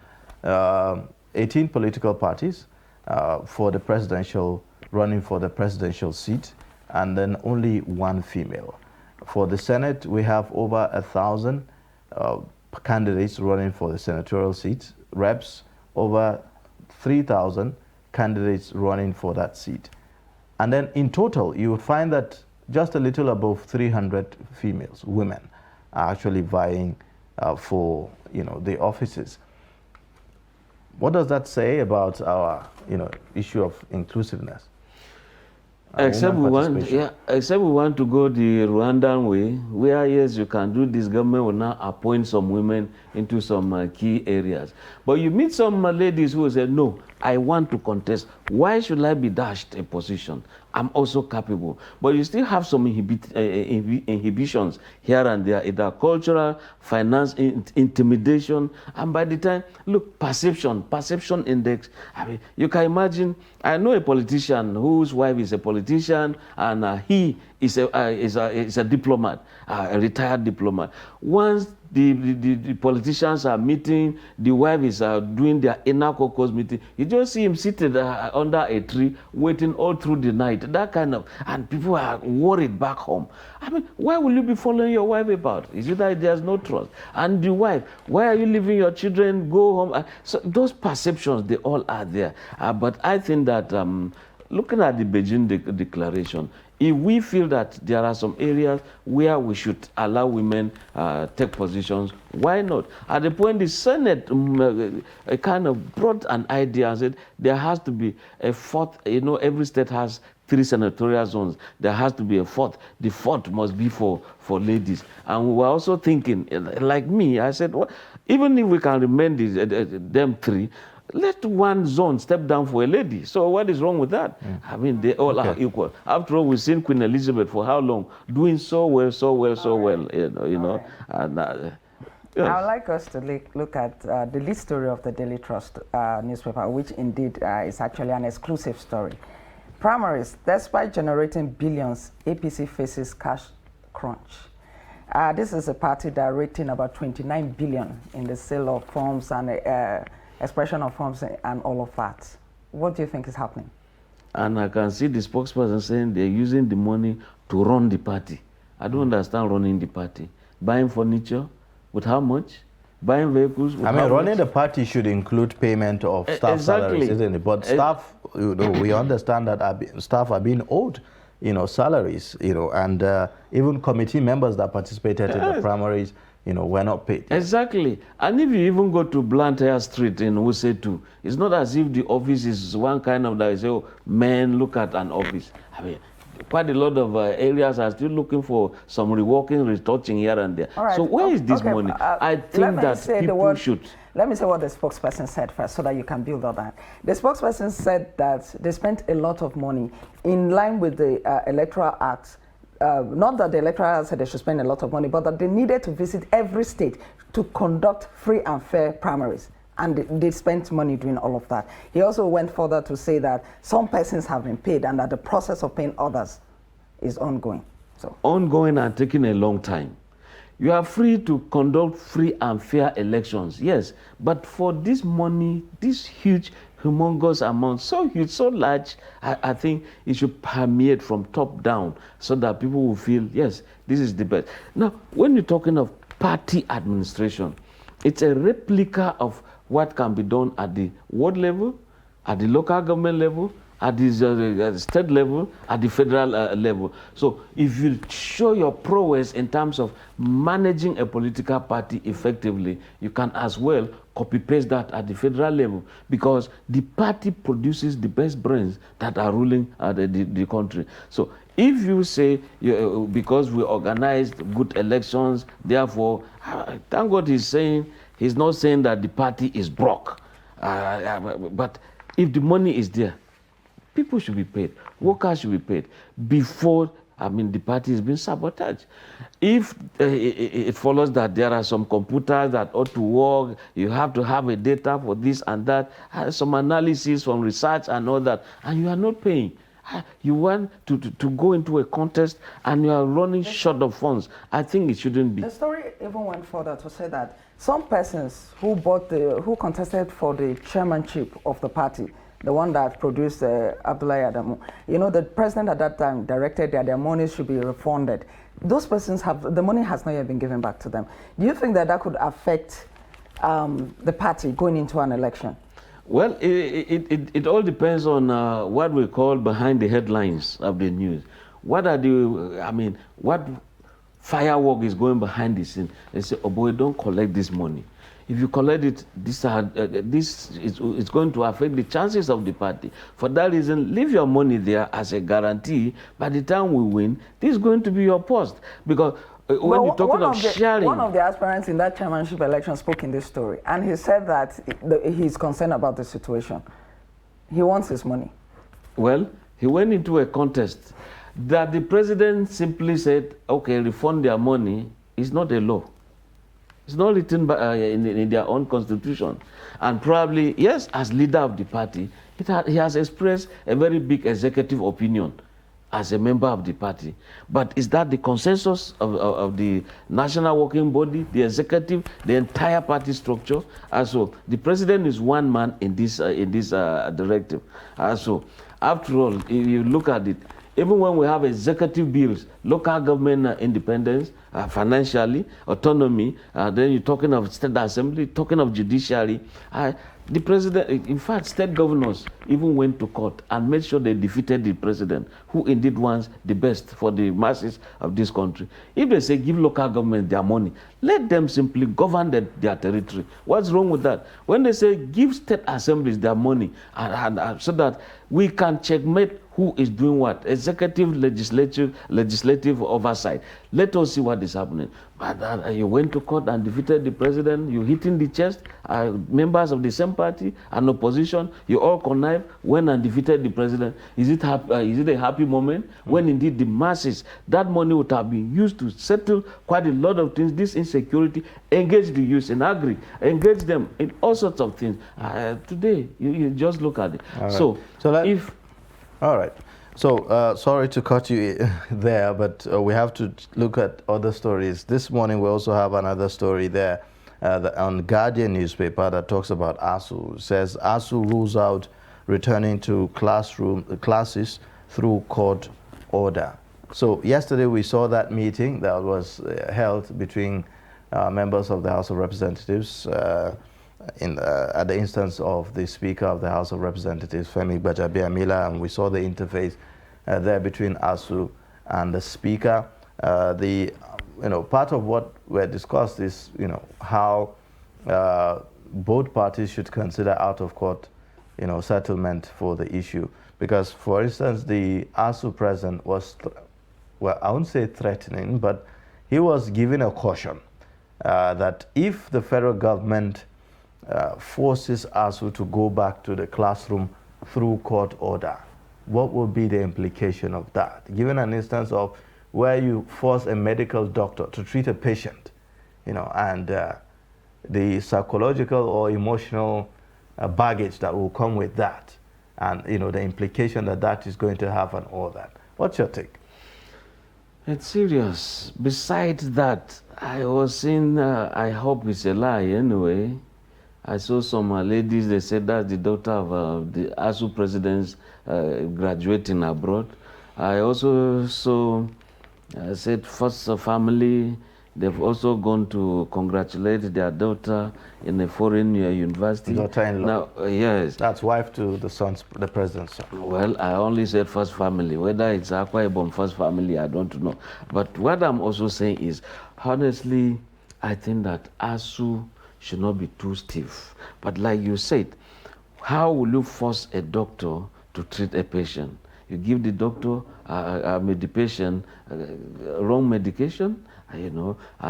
[SPEAKER 1] 18 political parties running for the presidential seat, and then only one female. For the Senate, we have over 1,000 candidates running for the senatorial seats, reps, over 3,000 candidates running for that seat. And then in total, you would find that just a little above 300 females, women, are actually vying for the offices. What does that say about our issue of inclusiveness?
[SPEAKER 19] Except we want to go the Rwandan way, where yes, you can do this. Government will now appoint some women into some key areas. But you meet some ladies who say, no, I want to contest. Why should I be dashed a position? I'm also capable. But you still have some inhibitions here and there, either cultural, finance, intimidation. And by the time, look, perception index. You can imagine, I know a politician whose wife is a politician, and he is a diplomat, a retired diplomat. Once the politicians are meeting, the wife is doing their inner caucus meeting, you just see him seated under a tree waiting all through the night, that kind of, and people are worried back home. Why will you be following your wife about? Is it that there's no trust? And the wife, why are you leaving your children, go home? So those perceptions, they all are there. But I think that looking at the Beijing Declaration, if we feel that there are some areas where we should allow women take positions, why not? At the point the Senate kind of brought an idea and said there has to be a fourth, every state has 3 senatorial zones. There has to be a fourth. The fourth must be for ladies. And we were also thinking, like me, I said, well, even if we can remain them 3, let one zone step down for a lady. So what is wrong with that? They all are equal. After all, we've seen Queen Elizabeth for how long? Doing so well.
[SPEAKER 2] Right.
[SPEAKER 19] And,
[SPEAKER 2] yes. I would like us to look at the lead story of the Daily Trust newspaper, which indeed is actually an exclusive story. Primaries, despite generating billions, APC faces cash crunch. This is a party directing about 29 billion in the sale of forms and expression of forms and all of that. What do you think is happening?
[SPEAKER 19] And I can see the spokesperson saying they're using the money to run the party. I don't understand running the party. Buying furniture, with how much? Buying vehicles, with how much?
[SPEAKER 1] Running the party should include payment of staff salaries, isn't it? But staff, we understand that staff are being owed, salaries, and even committee members that participated in the primaries, were not paid.
[SPEAKER 19] Exactly. And if you even go to Blantyre Street in Wuse 2, it's not as if the office is one kind of that you say, oh, man, look at an office. Quite a lot of areas are still looking for some reworking, retouching here and there.
[SPEAKER 2] Right.
[SPEAKER 19] So where is this money? I think that people should...
[SPEAKER 2] Let me say what the spokesperson said first so that you can build on that. The spokesperson said that they spent a lot of money in line with the Electoral Act. Not that the Electoral Act said they should spend a lot of money, but that they needed to visit every state to conduct free and fair primaries. and they spent money doing all of that. He also went further to say that some persons have been paid and that the process of paying others is ongoing. So
[SPEAKER 19] ongoing and taking a long time. You are free to conduct free and fair elections, yes, but for this money, this huge, humongous amount, so huge, so large, I think it should permeate from top down so that people will feel, yes, this is the best. Now, when you're talking of party administration, it's a replica of what can be done at the ward level, at the local government level, at the state level, at the federal level. So if you show your prowess in terms of managing a political party effectively, you can as well copy-paste that at the federal level, because the party produces the best brains that are ruling the country. So if you say, because we organized good elections, therefore, thank God he's not saying that the party is broke. But if the money is there, people should be paid, workers should be paid before, the party is being sabotaged. If it follows that there are some computers that ought to work, you have to have a data for this and that, some analysis from research and all that, and you are not paying. You want to go into a contest and you are running short of funds. I think it shouldn't be.
[SPEAKER 2] The story even went further to say that some persons who contested for the chairmanship of the party, the one that produced Abdullahi Adamu, the president at that time directed that their money should be refunded. Those persons the money has not yet been given back to them. Do you think that could affect the party going into an election?
[SPEAKER 19] Well, it all depends on what we call behind the headlines of the news. What are what firework is going behind the scene? They say, oh boy, don't collect this money. If you collect it, this is going to affect the chances of the party. For that reason, leave your money there as a guarantee. By the time we win, this is going to be your post. Because when you're talking of sharing...
[SPEAKER 2] One of the aspirants in that chairmanship election spoke in this story, and he said that he's concerned about the situation. He wants his money.
[SPEAKER 19] Well, he went into a contest that the president simply said, okay, refund their money, is not a law. It's not written by, in their own constitution. And probably, yes, as leader of the party, he has expressed a very big executive opinion as a member of the party. But is that the consensus of the national working body, the executive, the entire party structure? Also, the president is one man in this directive. Also, after all, if you look at it, even when we have executive bills, local government independence, financially, autonomy, then you're talking of state assembly, talking of judiciary. The president, in fact, state governors even went to court and made sure they defeated the president, who indeed wants the best for the masses of this country. If they say give local government their money, let them simply govern their territory. What's wrong with that? When they say give state assemblies their money, so that we can checkmate who is doing what, executive, legislative oversight. Let us see what is happening. But you went to court and defeated the president, you hit in the chest, members of the same party and opposition, you all connive, went and defeated the president. Is it a happy moment? When indeed the masses, that money would have been used to settle quite a lot of things, this insecurity, engage the youth in agri, engage them in all sorts of things. Today, you just look at it.
[SPEAKER 1] Right. All right. So, sorry to cut you there, but we have to look at other stories. This morning, we also have another story there on Guardian newspaper that talks about ASU. It says ASU rules out returning to classes through court order. So, yesterday we saw that meeting that was held between members of the House of Representatives at the instance of the Speaker of the House of Representatives, Femi Gbajabiamila, and we saw the interface there between ASU and the Speaker. Part of what were discussed is, how both parties should consider out-of-court, settlement for the issue. Because, for instance, the ASU president was, well, I won't say threatening, but he was giving a caution that if the federal government forces ASU to go back to the classroom through court order, what will be the implication of that? Given an instance of where you force a medical doctor to treat a patient, and the psychological or emotional baggage that will come with that, and the implication that that is going to have and all that. What's your take?
[SPEAKER 19] It's serious. Besides that, I was seeing, I hope it's a lie anyway, I saw some ladies, they said that's the daughter of the ASUC presidents graduating abroad. I also saw, said first family, they've also gone to congratulate their daughter in a foreign university.
[SPEAKER 1] Daughter-in-law.
[SPEAKER 19] Now, yes.
[SPEAKER 1] That's wife to the president's son.
[SPEAKER 19] Well, I only said first family. Whether it's Akwa Ibom first family, I don't know. But what I'm also saying is, honestly, I think that ASUC should not be too stiff. But like you said, how will you force a doctor to treat a patient? You give the doctor the patient wrong medication,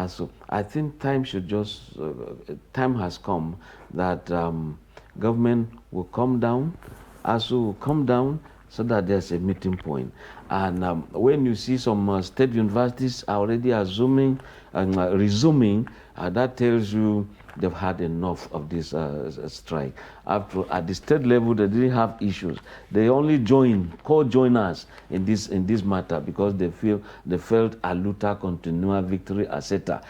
[SPEAKER 19] So I think time should just, time has come that government will come down, ASUC will come down, so that there's a meeting point. And when you see some state universities are already assuming and resuming, that tells you they've had enough of this strike. At the state level, they didn't have issues. They only co-join us in this matter because they felt a luta continua victory, etc.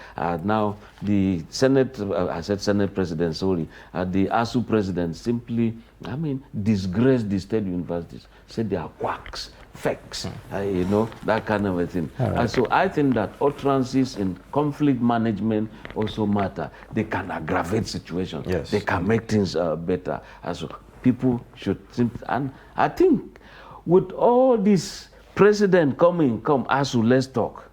[SPEAKER 19] Now the Senate, I said Senate President, sorry, the ASUC President simply, disgraced the state universities, said they are quacks, fakes, that kind of a thing.
[SPEAKER 1] Right.
[SPEAKER 19] So I think that utterances in conflict management also matter. They can aggravate situations.
[SPEAKER 1] Yes.
[SPEAKER 19] They can make things better. So people should think, and I think with all this president come ASUC, let's talk.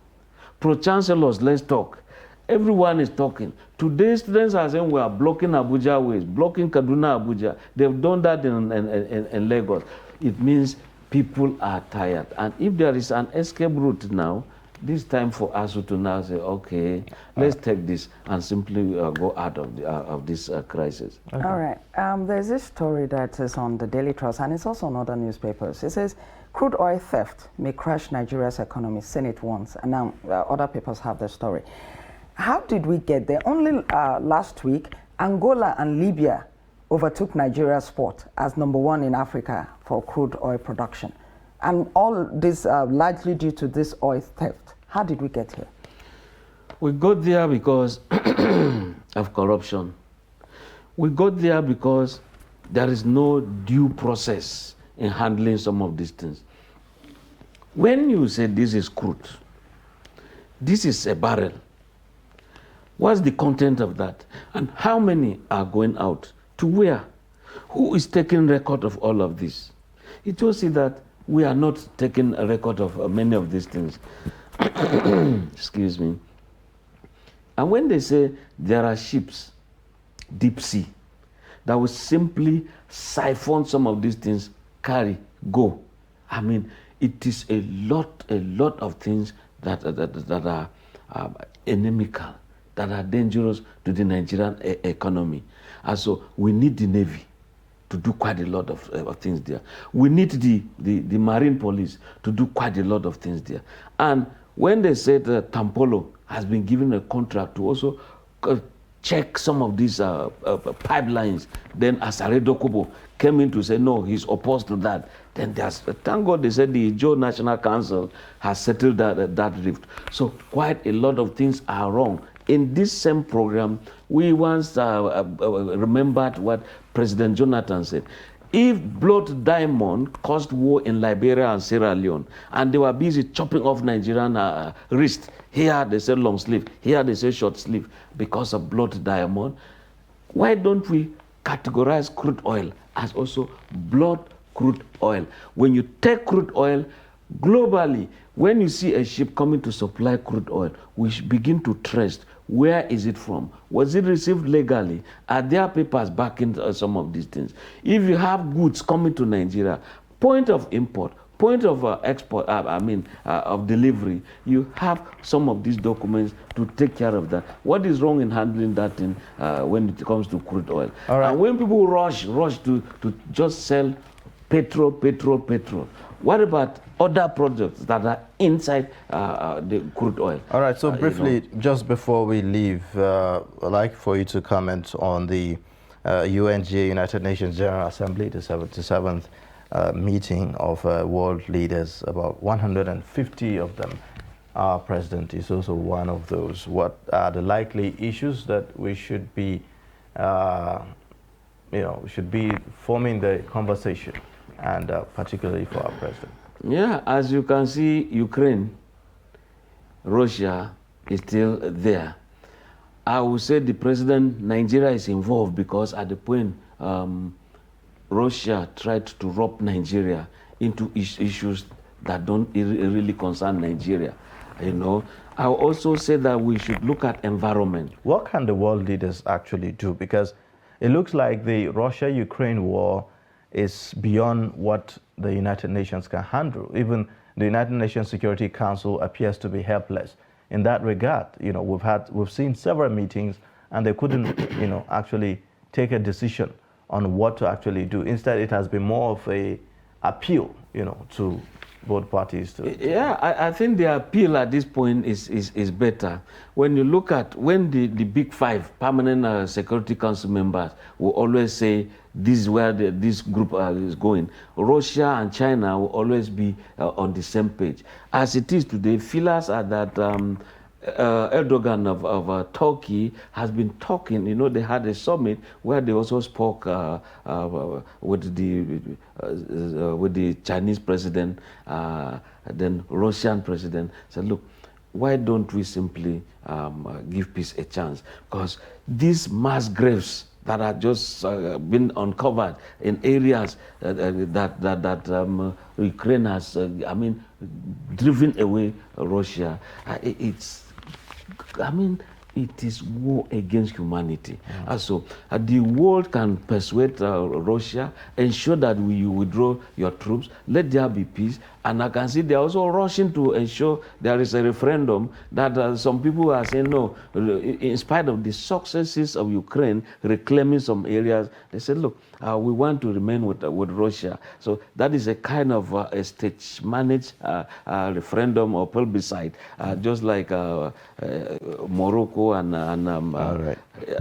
[SPEAKER 19] Pro-chancellors, let's talk. Everyone is talking. Today, students are saying we are blocking Abuja ways, blocking Kaduna Abuja. They've done that in Lagos. It means people are tired. And if there is an escape route now, this time for ASUC to now say, okay, let's take this and simply go out of this crisis.
[SPEAKER 2] Okay. All right. There's this story that is on the Daily Trust, and it's also on other newspapers. It says, crude oil theft may crash Nigeria's economy, Senate wants. And now other papers have the story. How did we get there? Only last week, Angola and Libya overtook Nigeria's spot as #1 in Africa for crude oil production. And all this largely due to this oil theft. How did we get here?
[SPEAKER 19] We got there because of corruption. We got there because there is no due process in handling some of these things. When you say this is crude, this is a barrel, what's the content of that? And how many are going out? To where? Who is taking record of all of this? It will see that we are not taking a record of many of these things. Excuse me. And when they say there are ships, deep sea, that will simply siphon some of these things, carry, go. It is a lot of things that are inimical, that are dangerous to the Nigerian economy. And so we need the Navy to do quite a lot of things there. We need the Marine Police to do quite a lot of things there. And when they said Tampolo has been given a contract to also check some of these pipelines, then Asaredo Kubo came in to say, no, he's opposed to that. Then thank God they said the Joe National Council has settled that rift. So quite a lot of things are wrong. In this same program, we once remembered what President Jonathan said. If Blood Diamond caused war in Liberia and Sierra Leone, and they were busy chopping off Nigerian wrists, here they say long sleeve, here they say short sleeve, because of Blood Diamond, why don't we categorize crude oil as also blood crude oil? When you take crude oil, globally, when you see a ship coming to supply crude oil, we should begin to trace where is it from? Was it received legally? Are there papers backing some of these things? If you have goods coming to Nigeria, point of import, point of export, of delivery, you have some of these documents to take care of that. What is wrong in handling that thing when it comes to crude oil? All right. And when people rush to just sell petrol, What about other products that are inside the crude oil?
[SPEAKER 1] All right, so briefly, just before we leave, I'd like for you to comment on the UNGA, United Nations General Assembly, the 77th meeting of world leaders. About 150 of them. Our president is also one of those. What are the likely issues that we should be, should be forming the conversation, and particularly for our president?
[SPEAKER 19] Yeah, as you can see, Ukraine, Russia is still there. I would say the president, Nigeria is involved because at the point Russia tried to rob Nigeria into issues that don't really concern Nigeria. I will also say that we should look at environment.
[SPEAKER 1] What can the world leaders actually do? Because it looks like the Russia-Ukraine war is beyond what the United Nations can handle. Even the United Nations Security Council appears to be helpless in that regard. We've seen several meetings, and they couldn't, actually take a decision on what to actually do. Instead, it has been more of a appeal, to both parties.
[SPEAKER 19] I think the appeal at this point is better. When you look at when the big five permanent Security Council members will always say this is where this group is going, Russia and China will always be on the same page. As it is today, feelers are that Erdogan of Turkey has been talking. They had a summit where they also spoke with the Chinese president, then Russian president. Said, look, why don't we simply give peace a chance? Because these mass graves that are just been uncovered in areas that Ukraine has, driven away Russia. It is war against humanity. So the world can persuade Russia, ensure that you withdraw your troops, let there be peace. And I can see they're also rushing to ensure there is a referendum that some people are saying, no, in spite of the successes of Ukraine reclaiming some areas, they said, look, we want to remain with Russia. So that is a kind of a stage-managed referendum or plebiscite, just like Morocco and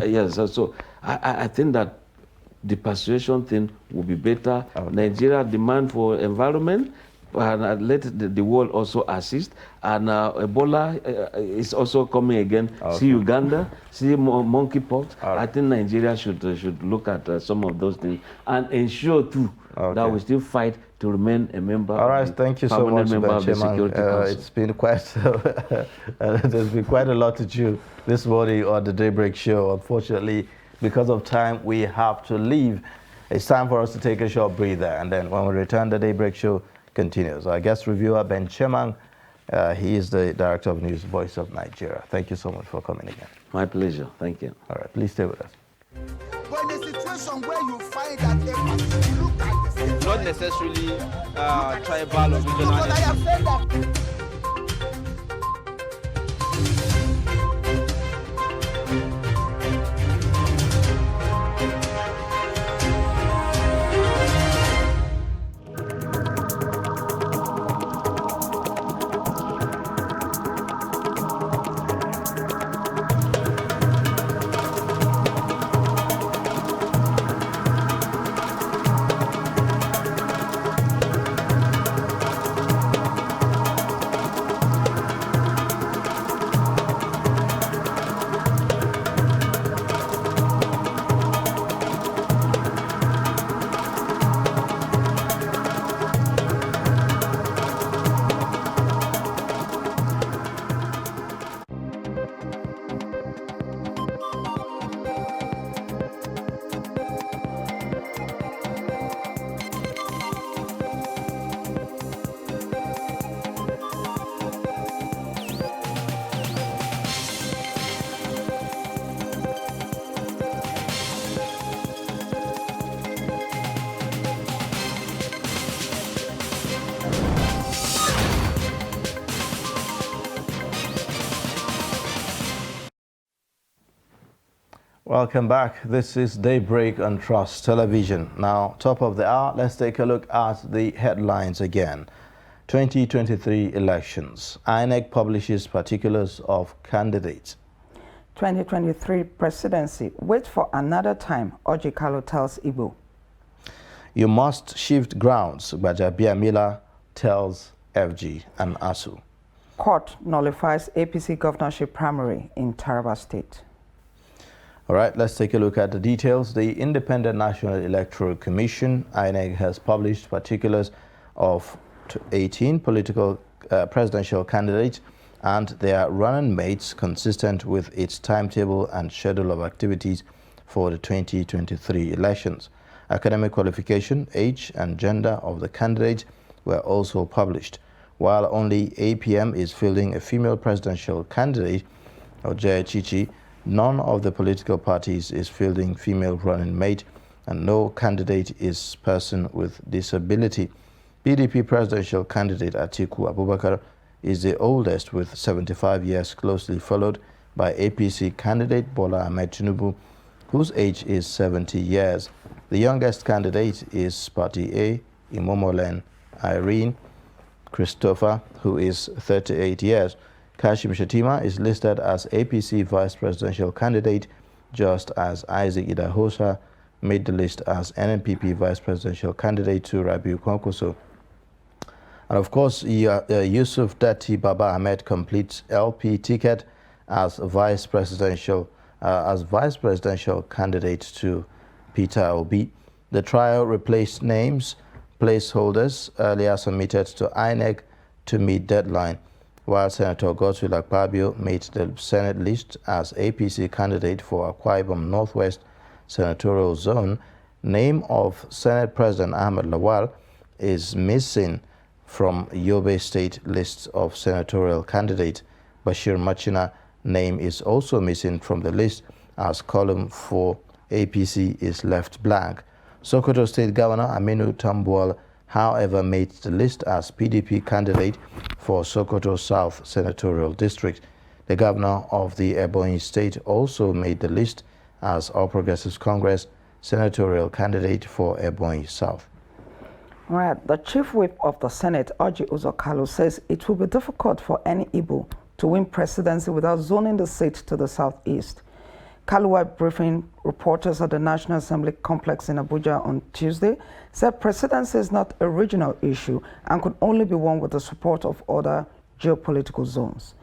[SPEAKER 19] yes. So I think that the persuasion thing will be better. Nigeria demand for environment, and let the world also assist. And Ebola is also coming again. See Uganda, see monkeypox. I think Nigeria should look at some of those things and ensure too that we still fight to remain a member.
[SPEAKER 1] All right, thank you so much, it's been quite there's been quite a lot to chew this morning on the Daybreak Show. Unfortunately, because of time, we have to leave. It's time for us to take a short breather, and then when we return, the Daybreak Show continues. Our guest reviewer, Ben Chemang, he is the Director of News, Voice of Nigeria. Thank you so much for coming again.
[SPEAKER 19] My pleasure. Thank you.
[SPEAKER 1] All right, please stay with us.
[SPEAKER 20] But in a situation where you find that look at this,
[SPEAKER 18] not necessarily tribal or regional.
[SPEAKER 20] but I have said that.
[SPEAKER 1] Welcome back. This is Daybreak on Trust Television. Now, top of the hour, let's take a look at the headlines again. 2023 elections. INEC publishes particulars of candidates.
[SPEAKER 2] 2023 presidency. Wait for another time, Orji Kalu tells Igbo.
[SPEAKER 1] You must shift grounds, Gbajabiamila tells FG and ASU.
[SPEAKER 2] Court nullifies APC governorship primary in Taraba State.
[SPEAKER 1] All right, let's take a look at the details. The Independent National Electoral Commission, INEC, has published particulars of 18 political presidential candidates and their running mates consistent with its timetable and schedule of activities for the 2023 elections. Academic qualification, age and gender of the candidates were also published. While only APM is fielding a female presidential candidate, Ojai Chichi, none of the political parties is fielding female running mate, and no candidate is person with disability. PDP presidential candidate Atiku Abubakar is the oldest with 75 years, closely followed by APC candidate Bola Ahmed Tinubu, whose age is 70 years. The youngest candidate is Party A, Imomolen Irene Christopher, who is 38 years. Kashim Shettima is listed as APC vice presidential candidate, just as Isaac Idahosa made the list as NNPP vice presidential candidate to Rabiu Kwankwaso. And of course, Yusuf Dati Baba Ahmed completes LP ticket as vice presidential candidate to Peter Obi. The trial replaced names placeholders earlier submitted to INEC to meet deadline, while Senator Godswill Akpabio made the Senate list as APC candidate for Akwa Ibom Northwest Senatorial Zone. Name of Senate President Ahmed Lawal is missing from Yobe State list of senatorial candidate. Bashir Machina name is also missing from the list as column 4 APC is left blank. Sokoto State Governor Aminu Tambuwal, however, made the list as PDP candidate for Sokoto South Senatorial District. The governor of the Ebonyi State also made the list as All Progressives Congress senatorial candidate for Ebonyi South.
[SPEAKER 2] Right. The chief whip of the Senate, Orji Kalu, says it will be difficult for any Igbo to win presidency without zoning the seat to the southeast. Kalu, while briefing reporters at the National Assembly complex in Abuja on Tuesday, said presidency is not a regional issue and could only be won with the support of other geopolitical zones.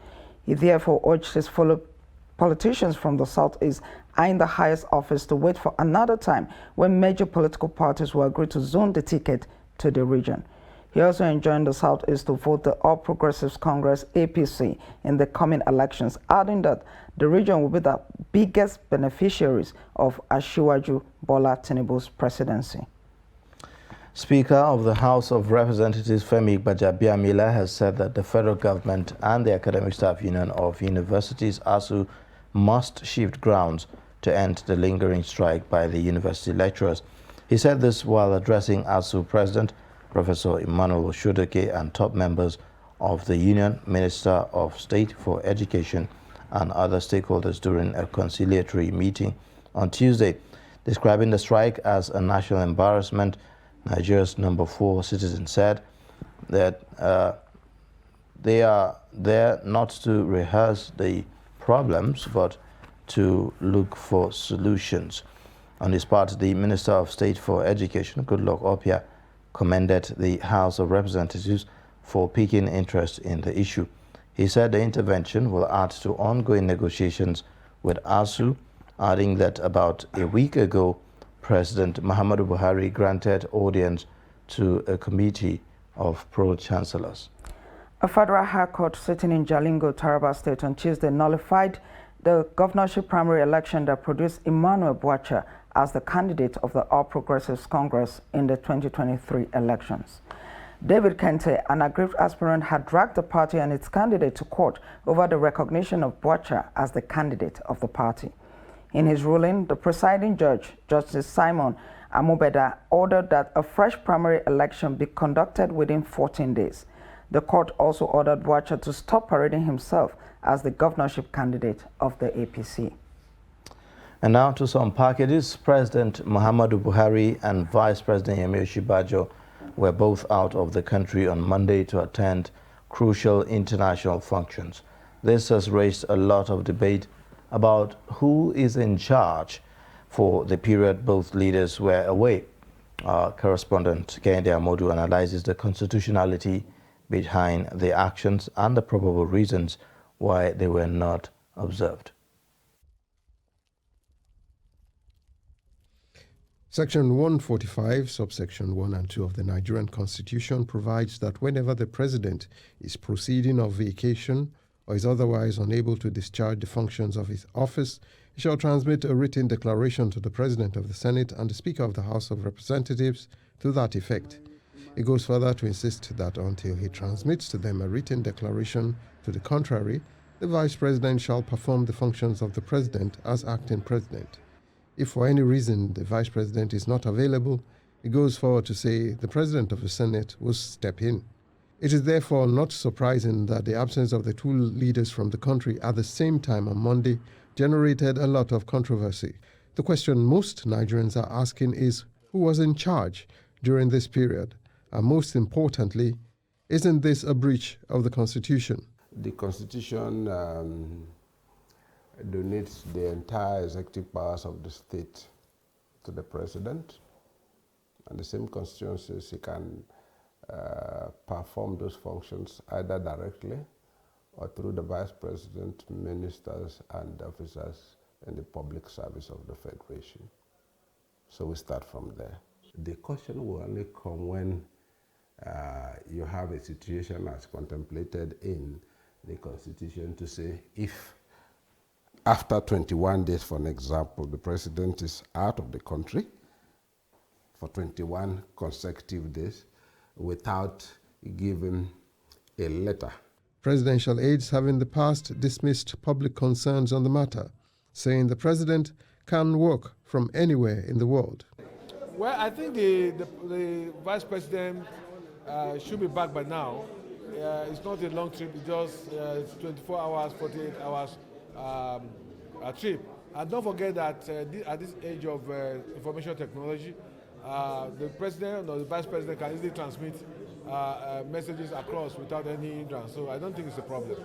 [SPEAKER 2] He therefore urged his fellow politicians from the southeast eyeing the highest office to wait for another time when major political parties will agree to zone the ticket to the region. He also enjoined the southeast to vote the All Progressives Congress APC in the coming elections, adding that the region will be the biggest beneficiaries of Asiwaju Bola Tinubu's presidency.
[SPEAKER 1] Speaker of the House of Representatives Femi Gbajabiamila has said that the federal government and the Academic Staff Union of Universities ASU must shift grounds to end the lingering strike by the university lecturers. He said this while addressing ASU President Professor Emmanuel Oshodeke and top members of the Union, Minister of State for Education and other stakeholders during a conciliatory meeting on Tuesday. Describing the strike as a national embarrassment, Nigeria's number 4 citizen said that they are there not to rehearse the problems but to look for solutions. On his part, the Minister of State for Education, Goodluck Opia, commended the House of Representatives for piquing interest in the issue. He said the intervention will add to ongoing negotiations with ASU, adding that about a week ago, President Muhammadu Buhari granted audience to a committee of pro-chancellors.
[SPEAKER 2] A federal high court sitting in Jalingo, Taraba State on Tuesday nullified the governorship primary election that produced Emmanuel Bwacha as the candidate of the All Progressives Congress in the 2023 elections. David Kente, an aggrieved aspirant, had dragged the party and its candidate to court over the recognition of Bwacha as the candidate of the party. In his ruling, the presiding judge, Justice Simon Amobeda, ordered that a fresh primary election be conducted within 14 days. The court also ordered Bwacha to stop parading himself as the governorship candidate of the APC.
[SPEAKER 1] And now to some packages. President Muhammadu Buhari and Vice President Yemi Osinbajo were both out of the country on Monday to attend crucial international functions. This has raised a lot of debate about who is in charge for the period both leaders were away. Our correspondent Kehinde Amodu analyzes the constitutionality behind the actions and the probable reasons why they were not observed.
[SPEAKER 15] Section 145, subsection 1 and 2 of the Nigerian Constitution provides that whenever the president is proceeding on vacation or is otherwise unable to discharge the functions of his office, he shall transmit a written declaration to the President of the Senate and the Speaker of the House of Representatives to that effect. It goes further to insist that until he transmits to them a written declaration to the contrary, the Vice President shall perform the functions of the President as acting President. If for any reason the Vice President is not available, it goes forward to say the President of the Senate will step in. It is therefore not surprising that the absence of the two leaders from the country at the same time on Monday generated a lot of controversy. The question most Nigerians are asking is who was in charge during this period? And most importantly, isn't this a breach of the Constitution?
[SPEAKER 16] The Constitution donates the entire executive powers of the state to the president, and the same constitution says he can perform those functions either directly or through the vice president, ministers, and officers in the public service of the federation. So we start from there. The question will only come when you have a situation as contemplated in the Constitution to say if after 21 days, for an example, the president is out of the country for 21 consecutive days without giving a letter.
[SPEAKER 15] Presidential aides have in the past dismissed public concerns on the matter, saying the president can work from anywhere in the world.
[SPEAKER 17] Well, I think the vice president should be back by now. It's not a long trip, it's just 24 hours, 48 hours a trip. And don't forget that at this age of information technology, the president or the vice president can easily transmit messages across without any hindrance. So I don't think it's a problem.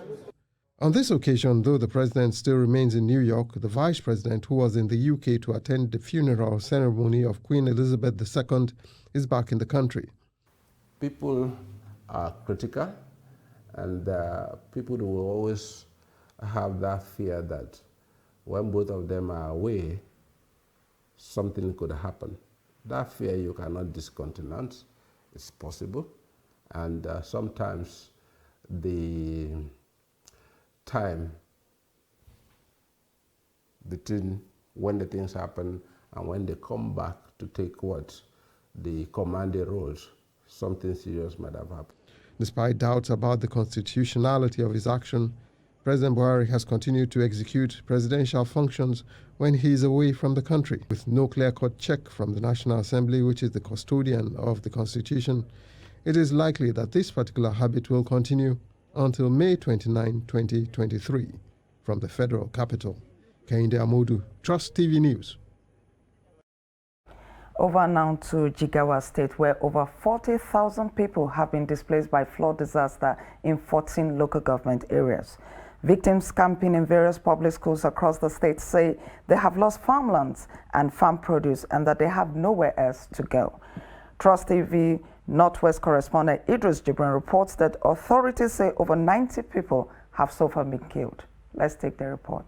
[SPEAKER 15] On this occasion, though the president still remains in New York, the vice president, who was in the UK to attend the funeral ceremony of Queen Elizabeth II, is back in the country.
[SPEAKER 16] People are critical, and people will always have that fear that when both of them are away, something could happen. That fear you cannot discountenance. It's possible. And sometimes the time between when the things happen and when they come back to take the commanding roles, something serious might have happened.
[SPEAKER 15] Despite doubts about the constitutionality of his action, President Buhari has continued to execute presidential functions when he is away from the country. With no clear-cut check from the National Assembly, which is the custodian of the Constitution, it is likely that this particular habit will continue until May 29, 2023. From the Federal Capital, Kehinde Amodu, Trust TV News.
[SPEAKER 2] Over now to Jigawa State, where over 40,000 people have been displaced by flood disaster in 14 local government areas. Victims camping in various public schools across the state say they have lost farmlands and farm produce and that they have nowhere else to go. Trust TV Northwest correspondent Idris Jibrin reports that authorities say over 90 people have so far been killed. Let's take the report.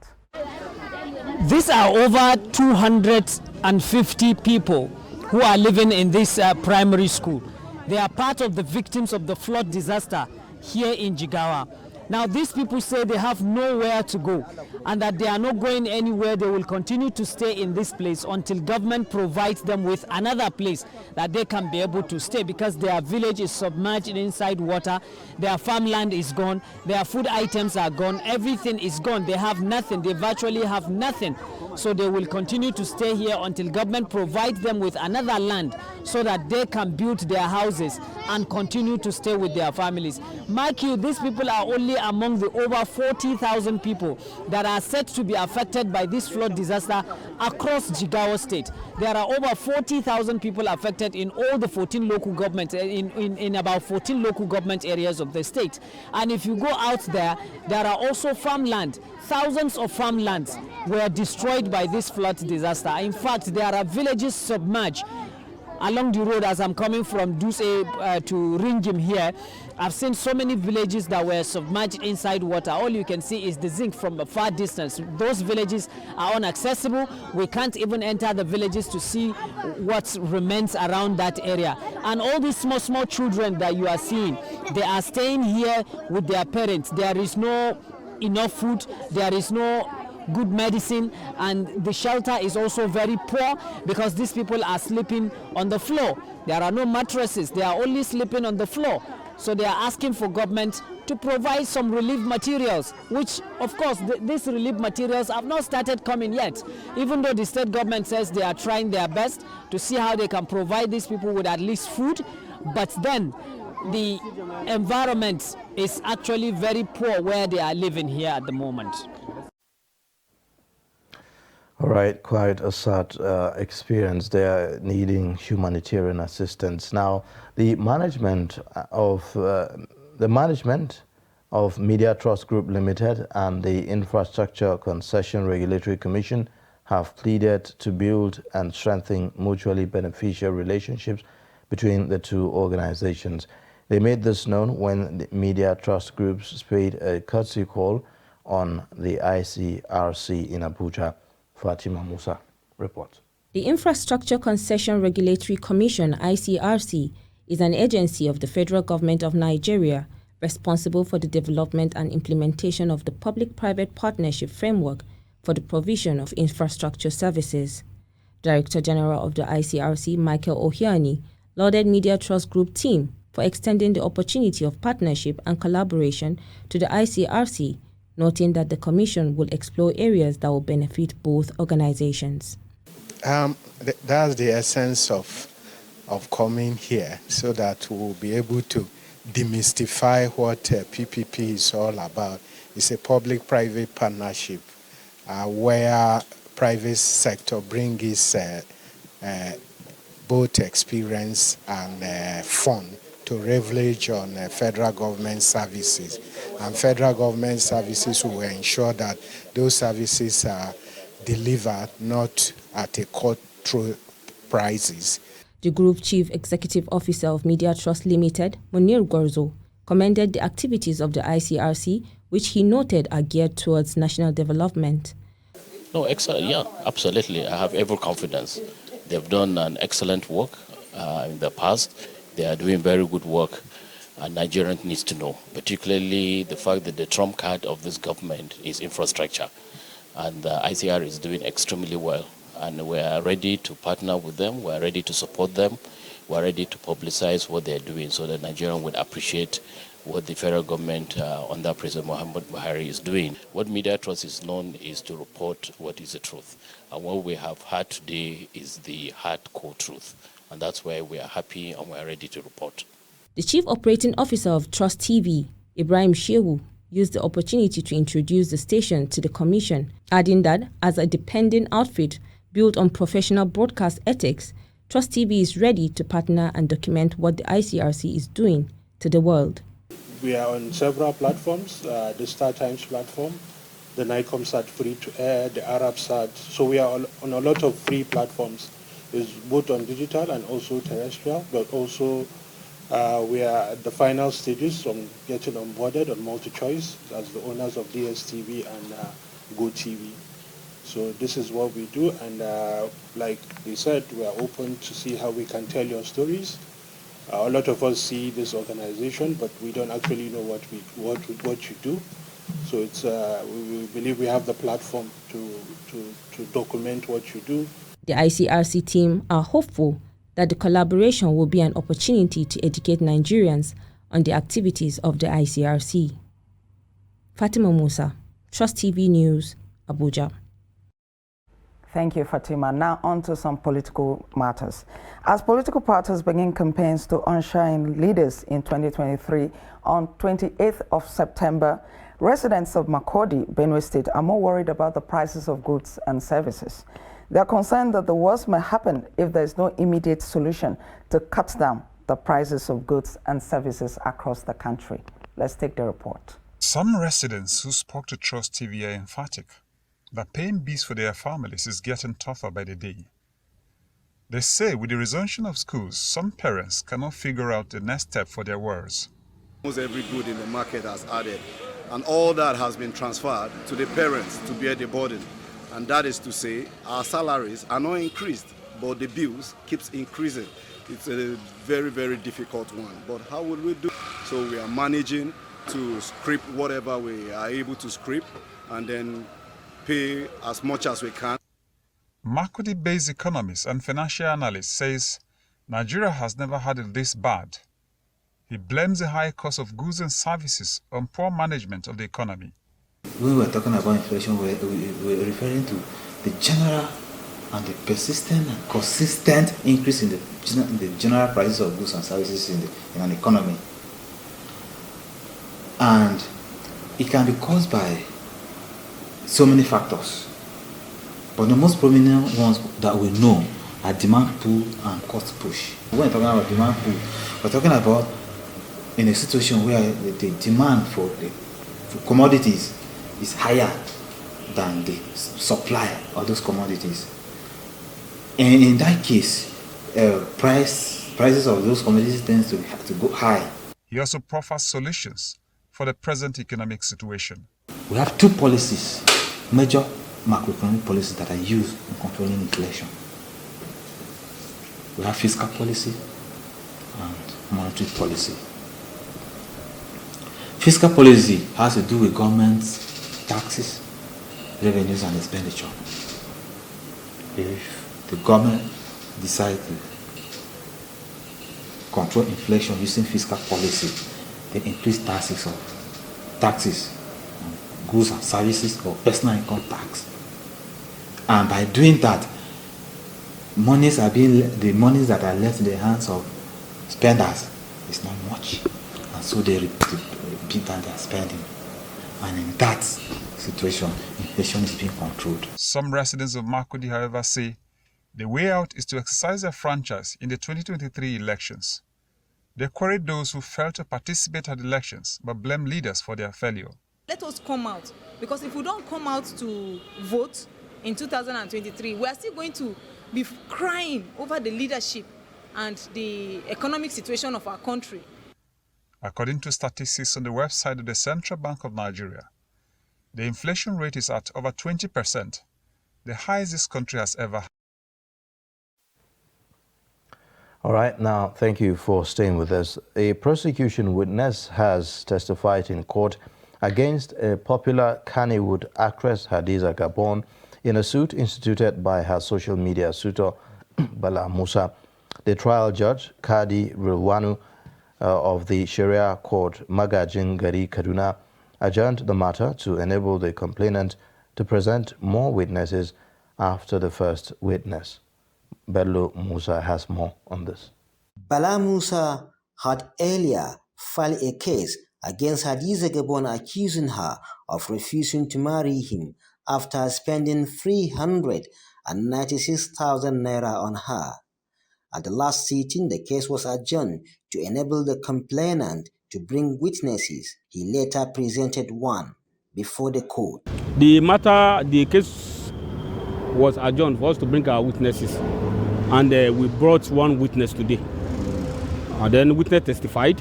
[SPEAKER 21] These are over 250 people who are living in this primary school. They are part of the victims of the flood disaster here in Jigawa. Now, these people say they have nowhere to go and that they are not going anywhere. They will continue to stay in this place until government provides them with another place that they can be able to stay, because their village is submerged inside water, their farmland is gone, their food items are gone, everything is gone. They have nothing. They virtually have nothing. So they will continue to stay here until government provides them with another land so that they can build their houses and continue to stay with their families. Mark you, these people are only among the over 40,000 people that are said to be affected by this flood disaster across Jigawa State. There are over 40,000 people affected in all the 14 local governments, in about 14 local government areas of the state. And if you go out there, there are also farmland. Thousands of farmlands were destroyed by this flood disaster. In fact, there are villages submerged. Along the road as I'm coming from Duse to Ringim here, I've seen so many villages that were submerged inside water. All you can see is the zinc from a far distance. Those villages are inaccessible. We can't even enter the villages to see what remains around that area. And all these small children that you are seeing, they are staying here with their parents. There is no enough food, there is no good medicine, and the shelter is also very poor because these people are sleeping on the floor. There are no mattresses, they are only sleeping on the floor. So they are asking for government to provide some relief materials, which of course these relief materials have not started coming yet, even though the state government says they are trying their best to see how they can provide these people with at least food. But then the environment is actually very poor where they are living here at the moment.
[SPEAKER 1] All right, quite a sad experience. They are needing humanitarian assistance. Now, the management of Media Trust Group Limited and the Infrastructure Concession Regulatory Commission have pleaded to build and strengthen mutually beneficial relationships between the two organizations. They made this known when the Media Trust Groups paid a courtesy call on the ICRC in Abuja. Fatima Musa reports.
[SPEAKER 7] The Infrastructure Concession Regulatory Commission, ICRC, is an agency of the federal government of Nigeria responsible for the development and implementation of the public-private partnership framework for the provision of infrastructure services. Director General of the ICRC, Michael Ohiani, lauded Media Trust Group team for extending the opportunity of partnership and collaboration to the ICRC, noting that the Commission will explore areas that will benefit both organizations.
[SPEAKER 8] That's the essence of coming here, so that we'll be able to demystify what PPP is all about. It's a public-private partnership where private sector brings both experience and fund to leverage on federal government services. And federal government services will ensure that those services are delivered not at a cutthroat prices.
[SPEAKER 7] The Group Chief Executive Officer of Media Trust Limited, Munir Gorzo, commended the activities of the ICRC, which he noted are geared towards national development.
[SPEAKER 9] No, yeah, absolutely. I have every confidence. They've done an excellent work in the past. They are doing very good work, and Nigerians need to know, particularly the fact that the trump card of this government is infrastructure. And the ICR is doing extremely well. And we are ready to partner with them, we are ready to support them, we are ready to publicize what they are doing so that Nigerians would appreciate what the federal government under President Muhammad Buhari is doing. What Media Trust is known is to report what is the truth. And what we have had today is the hardcore truth. And that's why we are happy and we are ready to report.
[SPEAKER 7] The Chief Operating Officer of Trust TV, Ibrahim Shehu, used the opportunity to introduce the station to the Commission, adding that as a dependent outfit built on professional broadcast ethics, Trust TV is ready to partner and document what the ICRC is doing to the world.
[SPEAKER 10] We are on several platforms, the Star Times platform, the NICOMSAT free to air, the ArabSat. So we are on a lot of free platforms. It's both on digital and also terrestrial, but also we are at the final stages of getting onboarded on multi-choice as the owners of DSTV and GoTV. So this is what we do, and like they said, we are open to see how we can tell your stories. A lot of us see this organization, but we don't actually know what you do. So it's we believe we have the platform to document what you do.
[SPEAKER 7] The ICRC team are hopeful that the collaboration will be an opportunity to educate Nigerians on the activities of the ICRC. Fatima Musa, Trust TV News, Abuja.
[SPEAKER 2] Thank you, Fatima. Now on to some political matters. As political parties begin campaigns to usher in leaders in 2023, on 28th of September, residents of Makurdi, Benue State, are more worried about the prices of goods and services. They are concerned that the worst may happen if there is no immediate solution to cut down the prices of goods and services across the country. Let's take the report.
[SPEAKER 11] Some residents who spoke to Trust TV are emphatic that paying bills for their families is getting tougher by the day. They say with the resumption of schools, some parents cannot figure out the next step for their words.
[SPEAKER 12] Almost every good in the market has added, and all that has been transferred to the parents to bear the burden. And that is to say, our salaries are not increased, but the bills keeps increasing. It's a very, very difficult one. But how will we do? So we are managing to scrape whatever we are able to scrape and then pay as much as we can.
[SPEAKER 11] Makurdi-based economist and financial analyst says Nigeria has never had it this bad. He blames the high cost of goods and services on poor management of the economy.
[SPEAKER 13] When we were talking about inflation, we were referring to the general and the persistent and consistent increase in the general prices of goods and services in an economy. And it can be caused by so many factors. But the most prominent ones that we know are demand pull and cost push. When we're talking about demand pull, we're talking about in a situation where the demand for commodities is higher than the supply of those commodities. And in that case, prices of those commodities tend to go high.
[SPEAKER 11] He also proffers solutions for the present economic situation.
[SPEAKER 13] We have two policies, major macroeconomic policies that are used in controlling inflation. We have fiscal policy and monetary policy. Fiscal policy has to do with government's taxes, revenues and expenditure. If the government decides to control inflation using fiscal policy, they increase taxes on goods and services or personal income tax. And by doing that, the monies that are left in the hands of spenders is not much. And so they repeat that they are spending. And in that situation, inflation is being controlled.
[SPEAKER 11] Some residents of Makurdi, however, say the way out is to exercise their franchise in the 2023 elections. They queried those who failed to participate at elections but blame leaders for their failure.
[SPEAKER 14] Let us come out, because if we don't come out to vote in 2023, we are still going to be crying over the leadership and the economic situation of our country.
[SPEAKER 11] According to statistics on the website of the Central Bank of Nigeria, the inflation rate is at over 20%, the highest this country has ever had.
[SPEAKER 1] All right, now, thank you for staying with us. A prosecution witness has testified in court against a popular Kannywood actress, Hadiza Gabon, in a suit instituted by her social media suitor, Bala Musa. The trial judge, Kadi Rilwanu, of the Sharia Court Magajin Gari Kaduna, adjourned the matter to enable the complainant to present more witnesses after the first witness. Bello Musa has more on this.
[SPEAKER 4] Bala Musa had earlier filed a case against Hadiza Gabon accusing her of refusing to marry him after spending 396,000 naira on her. At the last sitting, the case was adjourned to enable the complainant to bring witnesses. He later presented one before the court.
[SPEAKER 22] The case was adjourned for us to bring our witnesses, and we brought one witness today. And then the witness testified,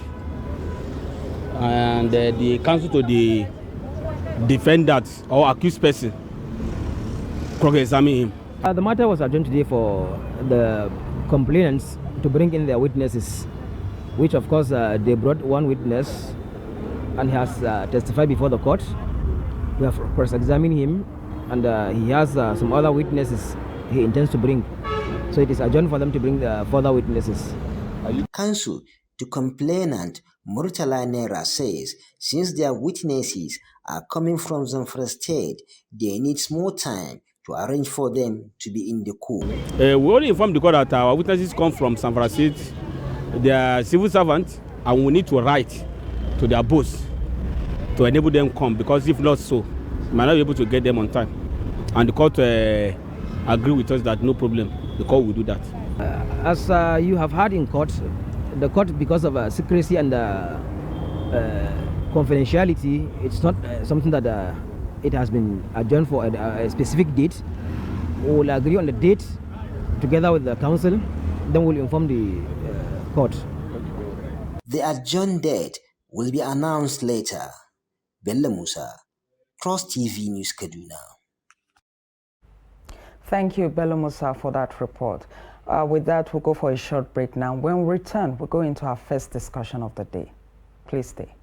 [SPEAKER 22] and the counsel to the defendant or accused person cross-examined him.
[SPEAKER 23] The matter was adjourned today for the complainants to bring in their witnesses, which of course they brought one witness and he has testified before the court. We have cross-examined him, and he has some other witnesses he intends to bring. So it is adjourned for them to bring further witnesses.
[SPEAKER 4] Counsel to complainant Murtala Nera says since their witnesses are coming from Zamfara State, they need more time to arrange for them to be in the coup.
[SPEAKER 22] We only informed the court that our witnesses come from Zamfara State. They are civil servants, and we need to write to their boss to enable them come, because if not so, we might not be able to get them on time. And the court agree with us that no problem, the court will do that.
[SPEAKER 23] As you have heard in court, the court, because of secrecy and confidentiality, it's not something that it has been adjourned for a specific date. We will agree on the date together with the council, then we'll inform the court.
[SPEAKER 4] The adjourned date will be announced later. Bello Musa, Cross TV News, Kaduna.
[SPEAKER 2] Thank you, Bello Musa, for that report. With that, we'll go for a short break now. When we return, we'll go into our first discussion of the day. Please stay.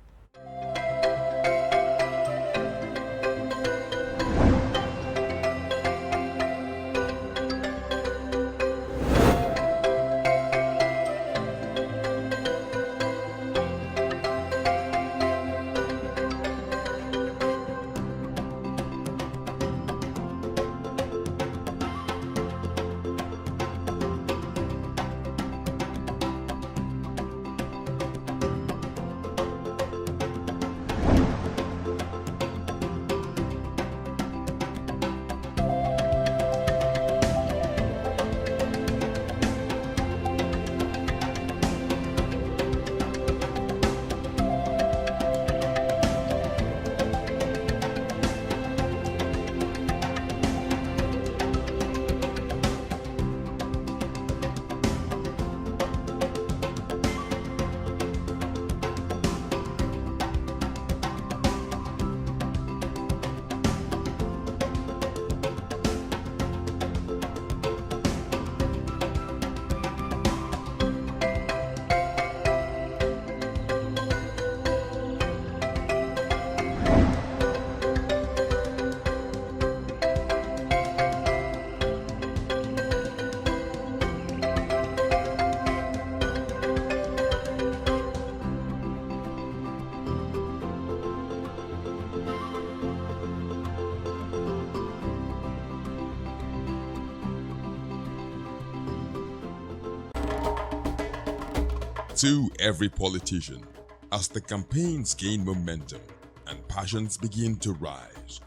[SPEAKER 3] To every politician, as the campaigns gain momentum and passions begin to rise,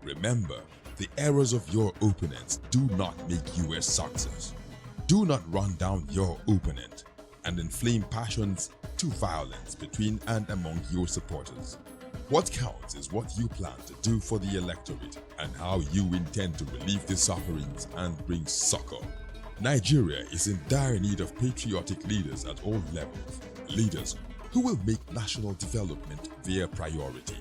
[SPEAKER 3] remember, the errors of your opponents do not make you a success. Do not run down your opponent and inflame passions to violence between and among your supporters. What counts is what you plan to do for the electorate and how you intend to relieve the sufferings and bring succor. Nigeria is in dire need of patriotic leaders at all levels, leaders who will make national development their priority.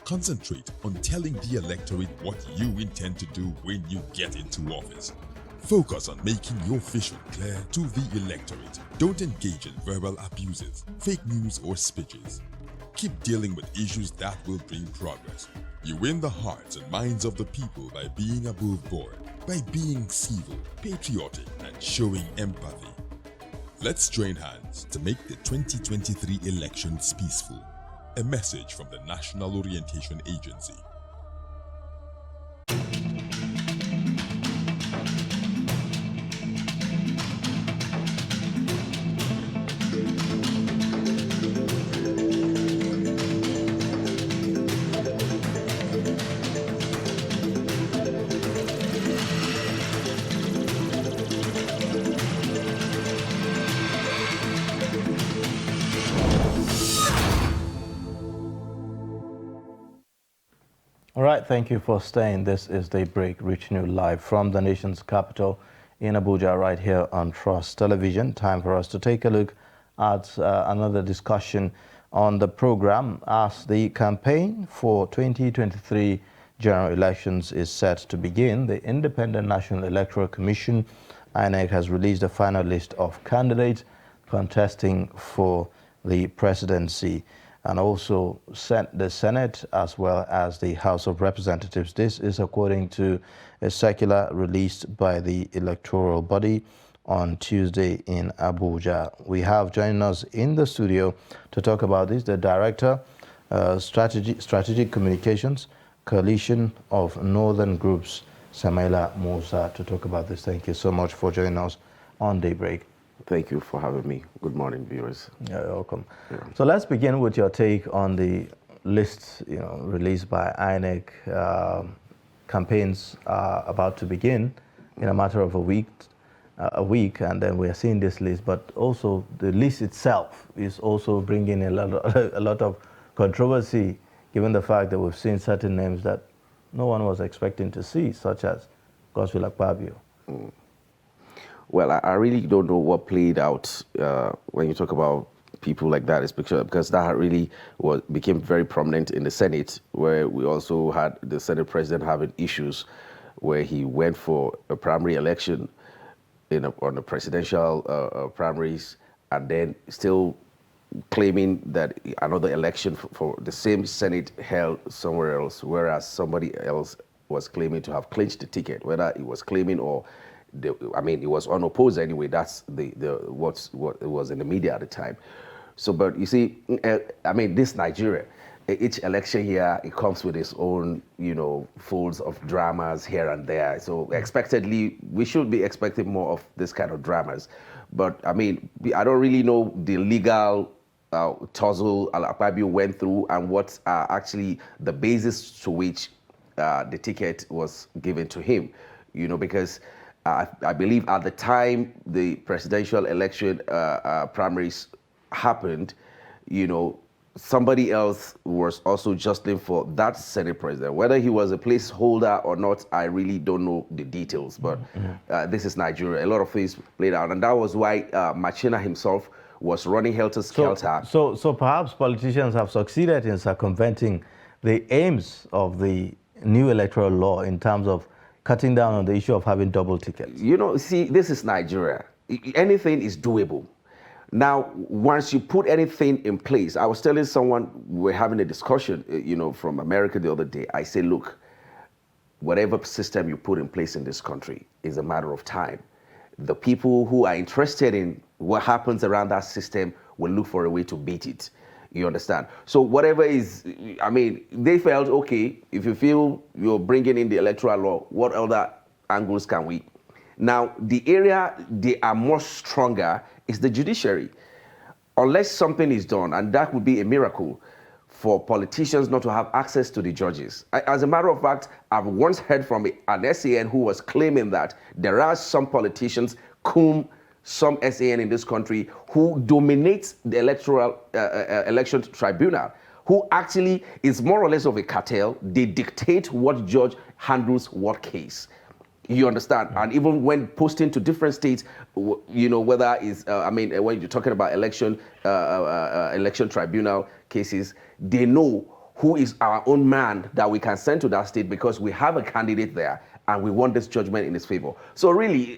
[SPEAKER 3] Concentrate on telling the electorate what you intend to do when you get into office. Focus on making your vision clear to the electorate. Don't engage in verbal abuses, fake news or speeches. Keep dealing with issues that will bring progress. You win the hearts and minds of the people by being above board, by being civil, patriotic, and showing empathy. Let's join hands to make the 2023 elections peaceful. A message from the National Orientation Agency.
[SPEAKER 1] All right, thank you for staying. This is Daybreak, reaching you live from the nation's capital in Abuja, right here on Trust Television. Time for us to take a look at another discussion on the program as the campaign for 2023 general elections is set to begin. The Independent National Electoral Commission, INEC, has released a final list of candidates contesting for the presidency and also the Senate as well as the House of Representatives. This is according to a circular released by the electoral body on Tuesday in Abuja. We have joining us in the studio to talk about this the Director, Strategic Communications, Coalition of Northern Groups, Samaila Musa, to talk about this. Thank you so much for joining us on Daybreak.
[SPEAKER 5] Thank you for having me. Good morning, viewers.
[SPEAKER 1] You're welcome. Yeah. So let's begin with your take on the list, released by INEC. Campaigns are about to begin in a matter of a week, and then we are seeing this list. But also, the list itself is also bringing a lot of controversy, given the fact that we've seen certain names that no one was expecting to see, such as Godswill Akpabio.
[SPEAKER 5] Well, I really don't know what played out when you talk about people like that, because that really became very prominent in the Senate, where we also had the Senate president having issues where he went for a primary election on the presidential primaries, and then still claiming that another election for the same Senate held somewhere else, whereas somebody else was claiming to have clinched the ticket, whether he was claiming or it was unopposed anyway. That's what was in the media at the time. So, but you see, this Nigeria, each election here, it comes with its own, folds of dramas here and there. So expectedly, we should be expecting more of this kind of dramas. But I don't really know the legal tussle Akpabio went through and what are actually the basis to which the ticket was given to him, because I believe at the time the presidential election primaries happened, somebody else was also jostling for that Senate president. Whether he was a placeholder or not, I really don't know the details. But this is Nigeria. A lot of things played out. And that was why Machina himself was running helter-skelter.
[SPEAKER 1] So perhaps politicians have succeeded in circumventing the aims of the new electoral law in terms of cutting down on the issue of having double tickets.
[SPEAKER 5] See, this is Nigeria. Anything is doable. Now, once you put anything in place, I was telling someone, we're having a discussion, from America the other day. I say, look, whatever system you put in place in this country is a matter of time. The people who are interested in what happens around that system will look for a way to beat it. You understand? So whatever is, they felt, okay, if you feel you're bringing in the electoral law, what other angles can we? Now, the area they are more stronger is the judiciary. Unless something is done, and that would be a miracle for politicians not to have access to the judges. As a matter of fact, I've once heard from an SAN who was claiming that there are some politicians, some SAN in this country, who dominate the electoral election tribunal, who actually is more or less of a cartel. They dictate what judge handles what case. You understand? And even when posting to different states, whether it's, when you're talking about election tribunal cases, they know who is our own man that we can send to that state because we have a candidate there and we want this judgment in his favor. So really,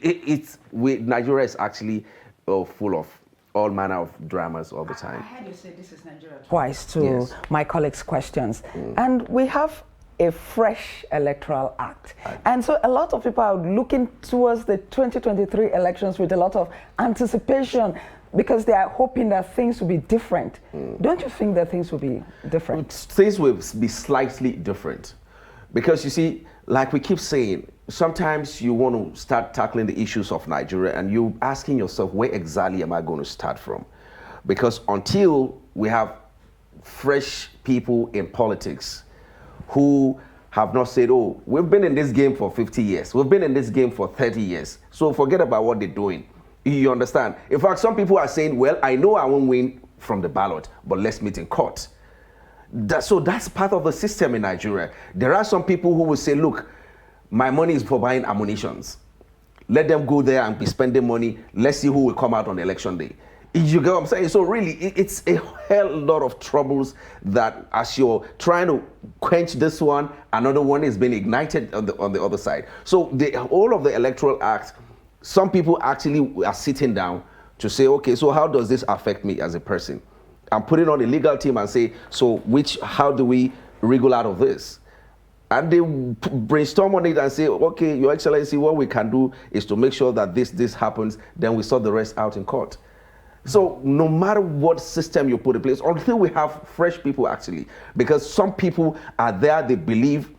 [SPEAKER 5] Nigeria is actually full of all manner of dramas all the time.
[SPEAKER 2] I heard you say this is Nigeria twice to my colleagues' questions. And we have a fresh Electoral Act. And so a lot of people are looking towards the 2023 elections with a lot of anticipation because they are hoping that things will be different. Don't you think that things will be different?
[SPEAKER 5] Things will be slightly different. Because you see, like we keep saying, sometimes you want to start tackling the issues of Nigeria and you're asking yourself, where exactly am I going to start from? Because until we have fresh people in politics who have not said, oh, we've been in this game for 50 years. We've been in this game for 30 years. So forget about what they're doing. You understand? In fact, some people are saying, well, I know I won't win from the ballot, but let's meet in court. So that's part of the system in Nigeria. There are some people who will say, look, my money is for buying ammunitions. Let them go there and be spending money. Let's see who will come out on election day. You get what I'm saying? So really, it's a hell lot of troubles that as you're trying to quench this one, another one is being ignited on the other side. So all of the Electoral Act, some people actually are sitting down to say, okay, so how does this affect me as a person? I'm putting on a legal team and say, so how do we wriggle out of this? And they brainstorm on it and say, okay, Your Excellency, what we can do is to make sure that this happens, then we sort the rest out in court. So no matter what system you put in place, until we have fresh people actually, because some people are there, they believe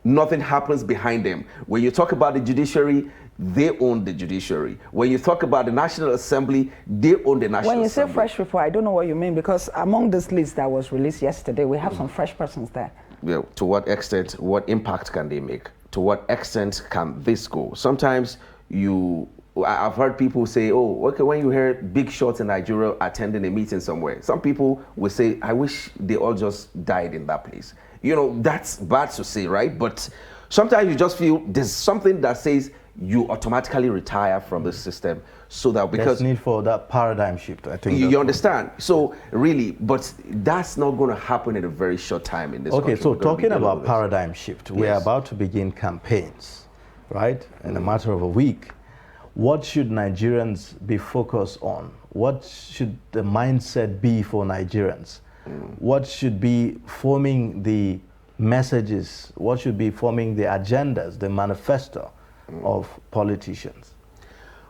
[SPEAKER 5] nothing happens behind them. When you talk about the judiciary, they own the judiciary. When you talk about the National Assembly, they own the National Assembly.
[SPEAKER 2] When you say fresh people, I don't know what you mean, because among this list that was released yesterday, we have some fresh persons there.
[SPEAKER 5] Well, to what extent, what impact can they make? To what extent can this go? Sometimes I've heard people say, oh, okay, when you hear big shots in Nigeria attending a meeting somewhere, some people will say, I wish they all just died in that place. You know, that's bad to say, right? But sometimes you just feel there's something that says you automatically retire from the system, so that because
[SPEAKER 1] there's need for that paradigm shift, I think.
[SPEAKER 5] You understand? So really, but that's not going to happen in a very short time in this country.
[SPEAKER 1] Okay, so talking about paradigm shift, we are about to begin campaigns, right? In a matter of a week. What should Nigerians be focused on? What should the mindset be for Nigerians? What should be forming the messages? What should be forming the agendas, the manifesto of politicians?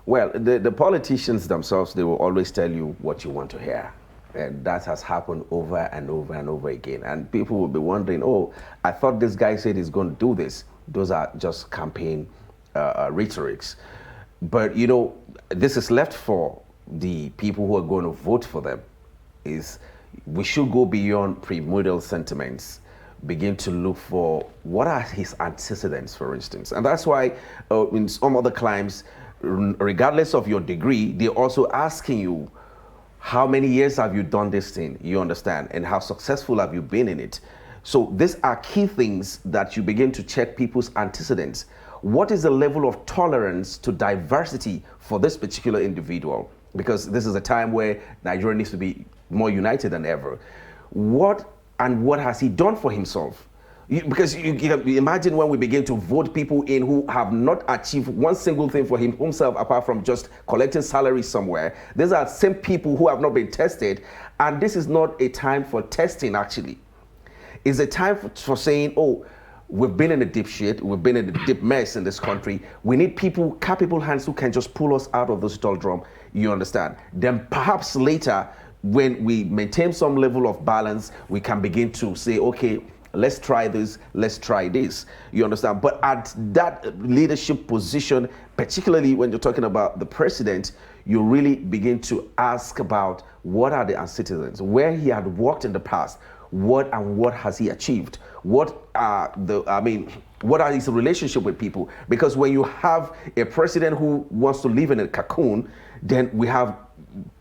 [SPEAKER 5] Well, the politicians themselves, they will always tell you what you want to hear. And that has happened over and over and over again. And people will be wondering, oh, I thought this guy said he's going to do this. Those are just campaign rhetorics. But, you know, this is left for the people who are going to vote for them. We should go beyond primordial sentiments, begin to look for what are his antecedents, for instance. And that's why in some other climes, regardless of your degree, they're also asking you, how many years have you done this thing? You understand? And how successful have you been in it? So these are key things that you begin to check people's antecedents. What is the level of tolerance to diversity for this particular individual? Because this is a time where Nigeria needs to be more united than ever. What has he done for himself? Because you imagine when we begin to vote people in who have not achieved one single thing for himself apart from just collecting salaries somewhere. These are same people who have not been tested, and this is not a time for testing actually. It's a time for saying, oh, we've been in a deep shit, we've been in a deep mess in this country. We need people, capable hands who can just pull us out of this doldrum, you understand? Then perhaps later, when we maintain some level of balance, we can begin to say, okay, let's try this, let's try this, you understand? But at that leadership position, particularly when you're talking about the president, you really begin to ask about what are the antecedents, where he had worked in the past, what has he achieved? What are his relationship with people? Because when you have a president who wants to live in a cocoon, then we have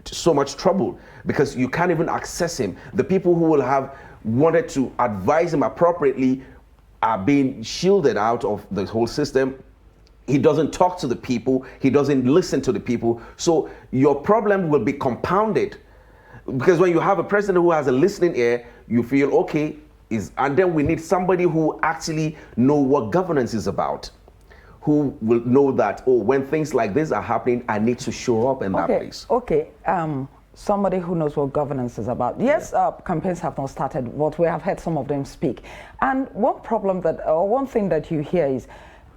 [SPEAKER 5] so much trouble because you can't even access him. The people who will have wanted to advise him appropriately are being shielded out of the whole system. He doesn't talk to the people. He doesn't listen to the people. So your problem will be compounded. Because when you have a president who has a listening ear, you feel, okay, and then we need somebody who actually know what governance is about, who will know that, oh, when things like this are happening, I need to show up in that place.
[SPEAKER 2] Okay, somebody who knows what governance is about. Yes, campaigns have not started, but we have heard some of them speak. And one thing that you hear is,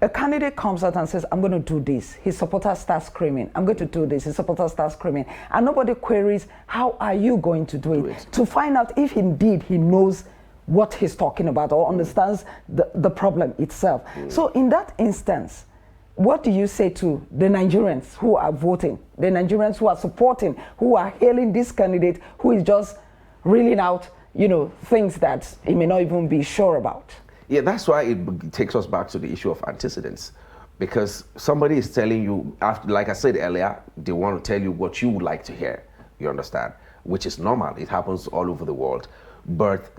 [SPEAKER 2] a candidate comes out and says, I'm going to do this. His supporters start screaming, I'm going to do this. His supporters start screaming. And nobody queries, how are you going to do it? To find out if indeed he knows what he's talking about or understands the problem itself. So in that instance, what do you say to the Nigerians who are voting, the Nigerians who are supporting, who are hailing this candidate who is just reeling out, things that he may not even be sure about?
[SPEAKER 5] Yeah, that's why it takes us back to the issue of antecedents. Because somebody is telling you, like I said earlier, they want to tell you what you would like to hear, you understand, which is normal. It happens all over the world. But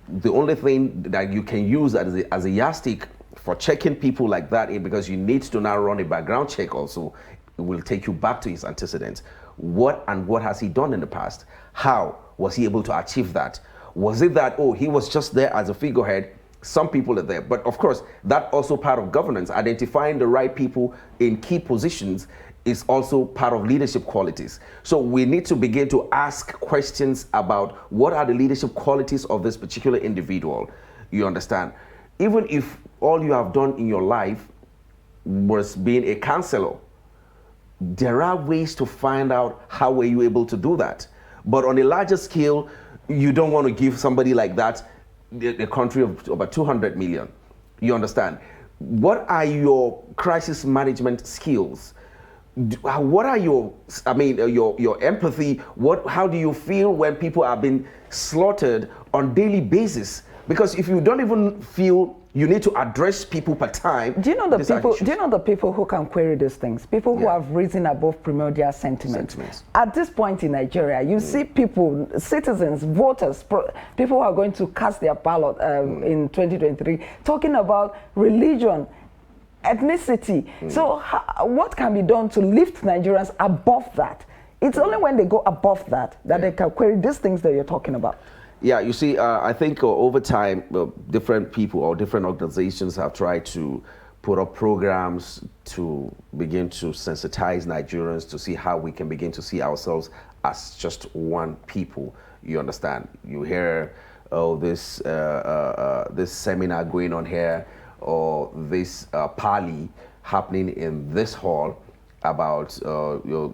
[SPEAKER 5] the only thing that you can use as a yardstick for checking people like that, because you need to now run a background check also, it will take you back to his antecedents. What has he done in the past? How was he able to achieve that? Was it that, oh, he was just there as a figurehead? Some people are there, but of course, that's also part of governance. Identifying the right people in key positions is also part of leadership qualities. So we need to begin to ask questions about what are the leadership qualities of this particular individual, you understand? Even if all you have done in your life was being a counselor, there are ways to find out how were you able to do that. But on a larger scale, you don't want to give somebody like that a country of about 200 million. You understand? What are your crisis management skills? What are your, I mean, your empathy? How do you feel when people are being slaughtered on daily basis? Because if you don't even feel you need to address people per time.
[SPEAKER 2] Do you know the people? Do you know the people who can query these things? People who have risen above primordial sentiments. At this point in Nigeria, you see people, citizens, voters, people who are going to cast their ballot in 2023, talking about religion, ethnicity. So what can be done to lift Nigerians above that? It's only when they go above that that they can query these things that you're talking about.
[SPEAKER 5] Yeah, you see, I think over time, different people or different organizations have tried to put up programs to begin to sensitize Nigerians to see how we can begin to see ourselves as just one people. You understand? You hear, oh, this seminar going on here, or this parley happening in this hall about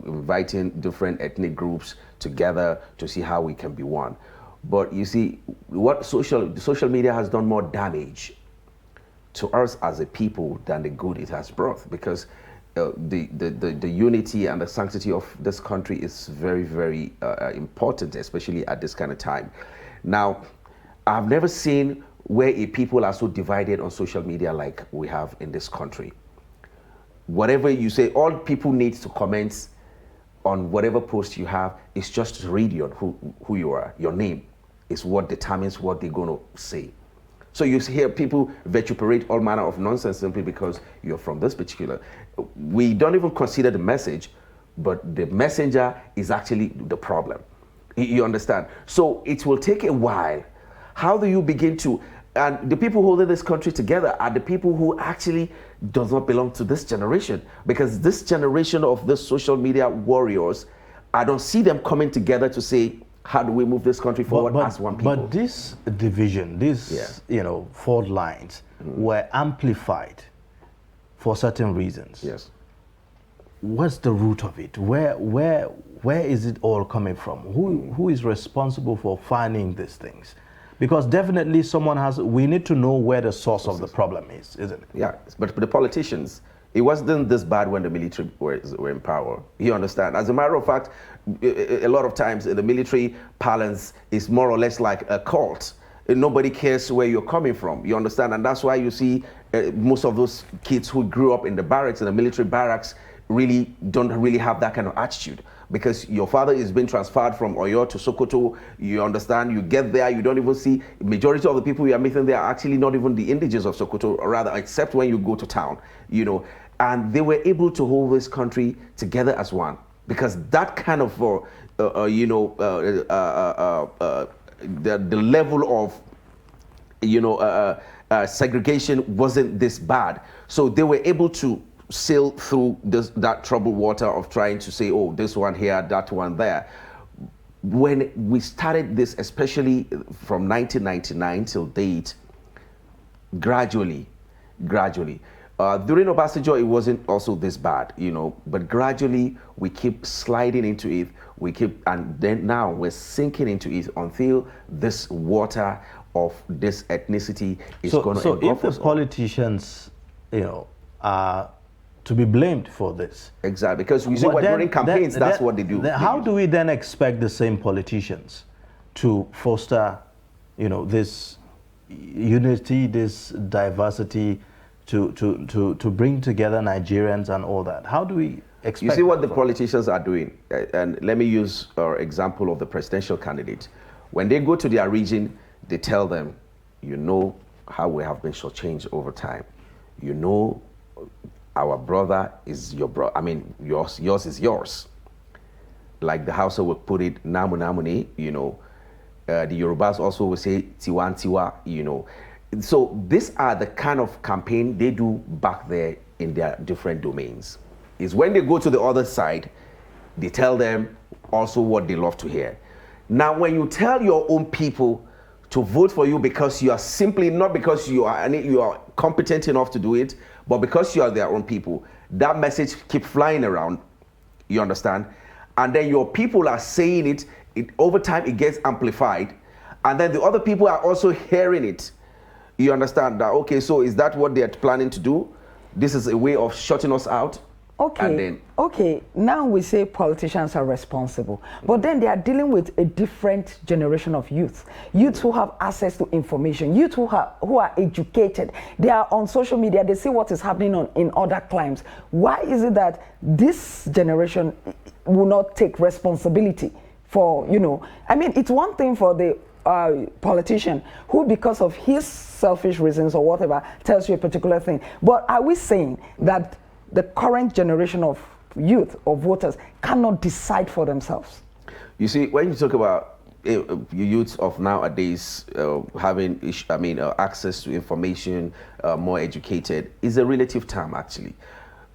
[SPEAKER 5] inviting different ethnic groups together to see how we can be one. But you see, what social media has done more damage to us as a people than the good it has brought, because the unity and the sanctity of this country is very, very important, especially at this kind of time. Now, I've never seen where a people are so divided on social media like we have in this country. Whatever you say, all people need to comment on whatever post you have is just to read who you are. Your name is what determines what they're going to say. So you hear people vituperate all manner of nonsense simply because you're from this particular. We don't even consider the message, but the messenger is actually the problem. You understand? So it will take a while. How do you begin to, and the people holding this country together are the people who actually does not belong to this generation, because this generation of the social media warriors, I don't see them coming together to say, how do we move this country forward as one people?
[SPEAKER 1] But this division, these fault lines were amplified for certain reasons.
[SPEAKER 5] Yes.
[SPEAKER 1] What's the root of it? Where is it all coming from? Who is responsible for finding these things? Because definitely we need to know where the source of the problem is, isn't it?
[SPEAKER 5] Yeah, but the politicians, it wasn't this bad when the military were in power. You understand? As a matter of fact, a lot of times the military parlance is more or less like a cult. Nobody cares where you're coming from. You understand? And that's why you see most of those kids who grew up in the barracks, in the military barracks, really don't really have that kind of attitude, because your father is being transferred from Oyo to Sokoto. You understand? You get there, you don't even see, majority of the people you are meeting there are actually not even the indigenous of Sokoto, or rather, except when you go to town, and they were able to hold this country together as one, because that kind of, the level of, segregation wasn't this bad. So they were able to sail through that troubled water of trying to say, oh, this one here, that one there. When we started this, especially from 1999 till date, gradually, during Obasanjo, it wasn't also this bad, but gradually we keep sliding into it, and then now we're sinking into it until this water of this ethnicity is going to engulf us.
[SPEAKER 1] So if the politicians, are to be blamed for this.
[SPEAKER 5] Exactly, because you see, during campaigns, that's what they do.
[SPEAKER 1] How do we then expect the same politicians to foster, this unity, this diversity, to bring together Nigerians and all that? How do we expect?
[SPEAKER 5] You see what the politicians are doing, and let me use our example of the presidential candidate. When they go to their region, they tell them, how we have been shortchanged over time. Our brother is your brother. I mean, yours is yours. Like the Hausa would put it, namu namuni, the Yorubas also will say tiwan tiwa, So these are the kind of campaign they do back there in their different domains. Is when they go to the other side, they tell them also what they love to hear. Now, when you tell your own people to vote for you because you are simply, not because you are competent enough to do it, but because you are their own people, that message keeps flying around, you understand? And then your people are saying it over time, it gets amplified, and then the other people are also hearing it, You understand that? Okay, so is that what they're planning to do? This is a way of shutting us out?
[SPEAKER 2] Okay, okay, now we say politicians are responsible, but then they are dealing with a different generation of youth who have access to information, youth who are educated, they are on social media, they see what is happening in other climes. Why is it that this generation will not take responsibility for, you know, I mean, it's one thing for the politician who, because of his selfish reasons or whatever, tells you a particular thing, but are we saying that the current generation of youth or voters cannot decide for themselves?
[SPEAKER 5] You see, when you talk about youths of nowadays having, access to information, more educated, is a relative term actually.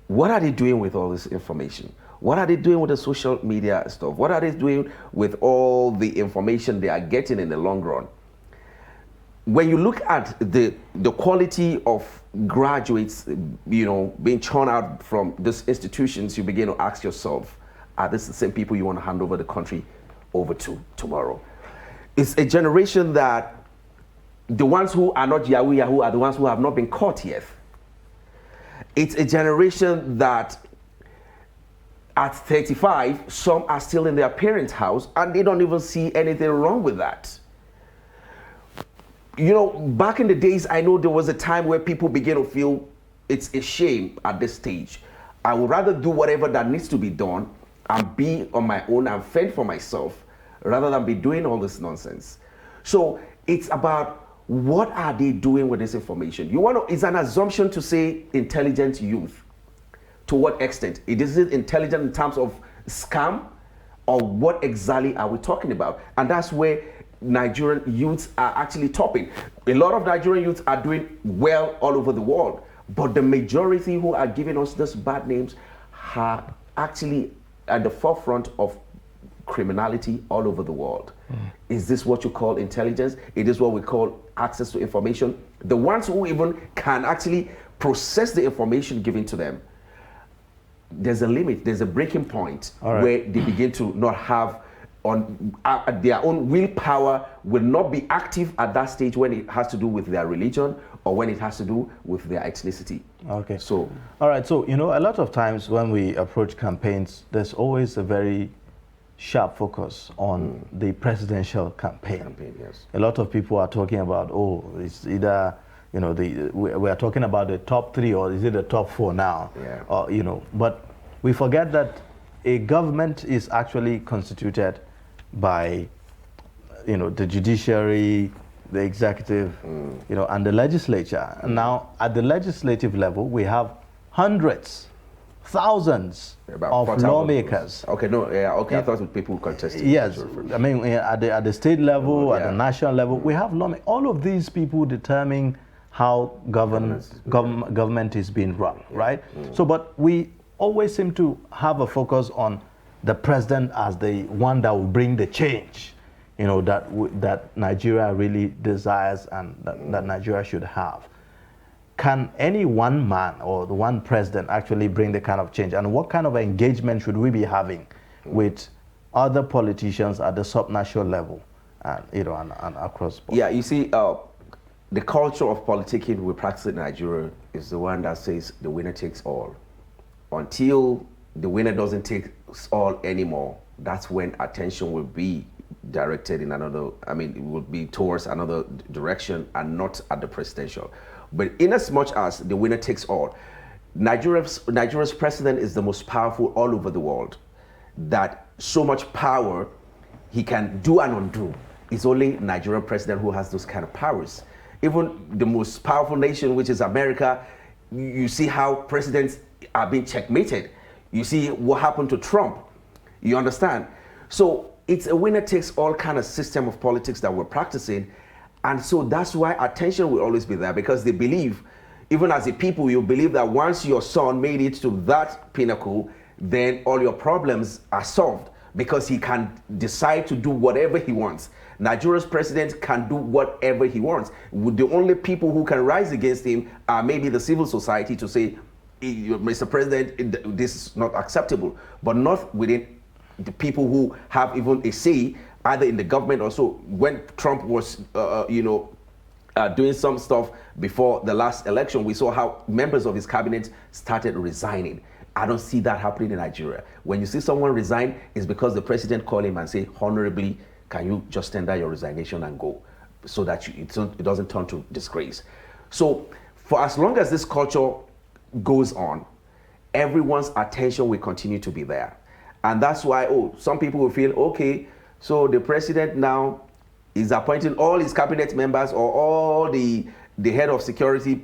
[SPEAKER 5] What are they doing with all this information? What are they doing with the social media stuff? What are they doing with all the information they are getting in the long run? When you look at the quality of graduates, being churned out from these institutions, you begin to ask yourself, are these the same people you want to hand over the country over to tomorrow? It's a generation that the ones who are not Yahoo are the ones who have not been caught yet. It's a generation that at 35, some are still in their parents' house and they don't even see anything wrong with that. Back in the days, I know there was a time where people began to feel it's a shame at this stage. I would rather do whatever that needs to be done and be on my own and fend for myself rather than be doing all this nonsense. So it's about what are they doing with this information? It's an assumption to say intelligent youth. To what extent? Is it intelligent in terms of scam, or what exactly are we talking about? And that's where Nigerian youths are actually topping. A lot of Nigerian youths are doing well all over the world, but the majority who are giving us these bad names are actually at the forefront of criminality all over the world. Is this what you call intelligence? It is what we call access to information. The ones who even can actually process the information given to them, there's a limit, there's a breaking point where they begin to not have their own willpower, will not be active at that stage when it has to do with their religion or when it has to do with their ethnicity.
[SPEAKER 1] Okay.
[SPEAKER 5] So,
[SPEAKER 1] all right. So, a lot of times when we approach campaigns, there's always a very sharp focus on the presidential campaign.
[SPEAKER 5] Yes.
[SPEAKER 1] A lot of people are talking about, it's either, we are talking about the top 3 or is it the top 4 now?
[SPEAKER 5] Yeah.
[SPEAKER 1] Or, but we forget that a government is actually constituted by, the judiciary, the executive, and the legislature. And now at the legislative level, we have hundreds, thousands of lawmakers.
[SPEAKER 5] Okay, no, yeah, okay, I thought with people contesting.
[SPEAKER 1] Yes, I mean, at the state level, at the national level, we have lawmakers. All of these people determine how government is being run, right? So, but we always seem to have a focus on the president as the one that will bring the change, that Nigeria really desires and that Nigeria should have. Can any one man or the one president actually bring the kind of change? And what kind of engagement should we be having with other politicians at the subnational level, and across board?
[SPEAKER 5] Yeah, you see, the culture of politicking we practice in Nigeria is the one that says the winner takes all. Until the winner doesn't take all anymore, that's when attention will be directed in another, it will be towards another direction and not at the presidential. But in as much as the winner takes all, Nigeria's president is the most powerful all over the world. That so much power he can do and undo. It's only Nigerian president who has those kind of powers. Even the most powerful nation, which is America, you see how presidents are being checkmated. You see what happened to Trump. You understand? So it's a winner takes all kind of system of politics that we're practicing. And so that's why attention will always be there, because they believe, even as a people, you believe that once your son made it to that pinnacle, then all your problems are solved, because he can decide to do whatever he wants. Nigeria's president can do whatever he wants. The only people who can rise against him are maybe the civil society to say, Mr. President, this is not acceptable, but not within the people who have even a say, either in the government or so. When Trump was, doing some stuff before the last election. We saw how members of his cabinet started resigning. I don't see that happening in Nigeria. When you see someone resign, it's because the president called him and say, honorably, can you just tender your resignation and go, so that it doesn't turn to disgrace. So for as long as this culture goes on, everyone's attention will continue to be there. And that's why, some people will feel, okay, so the president now is appointing all his cabinet members, or all the head of security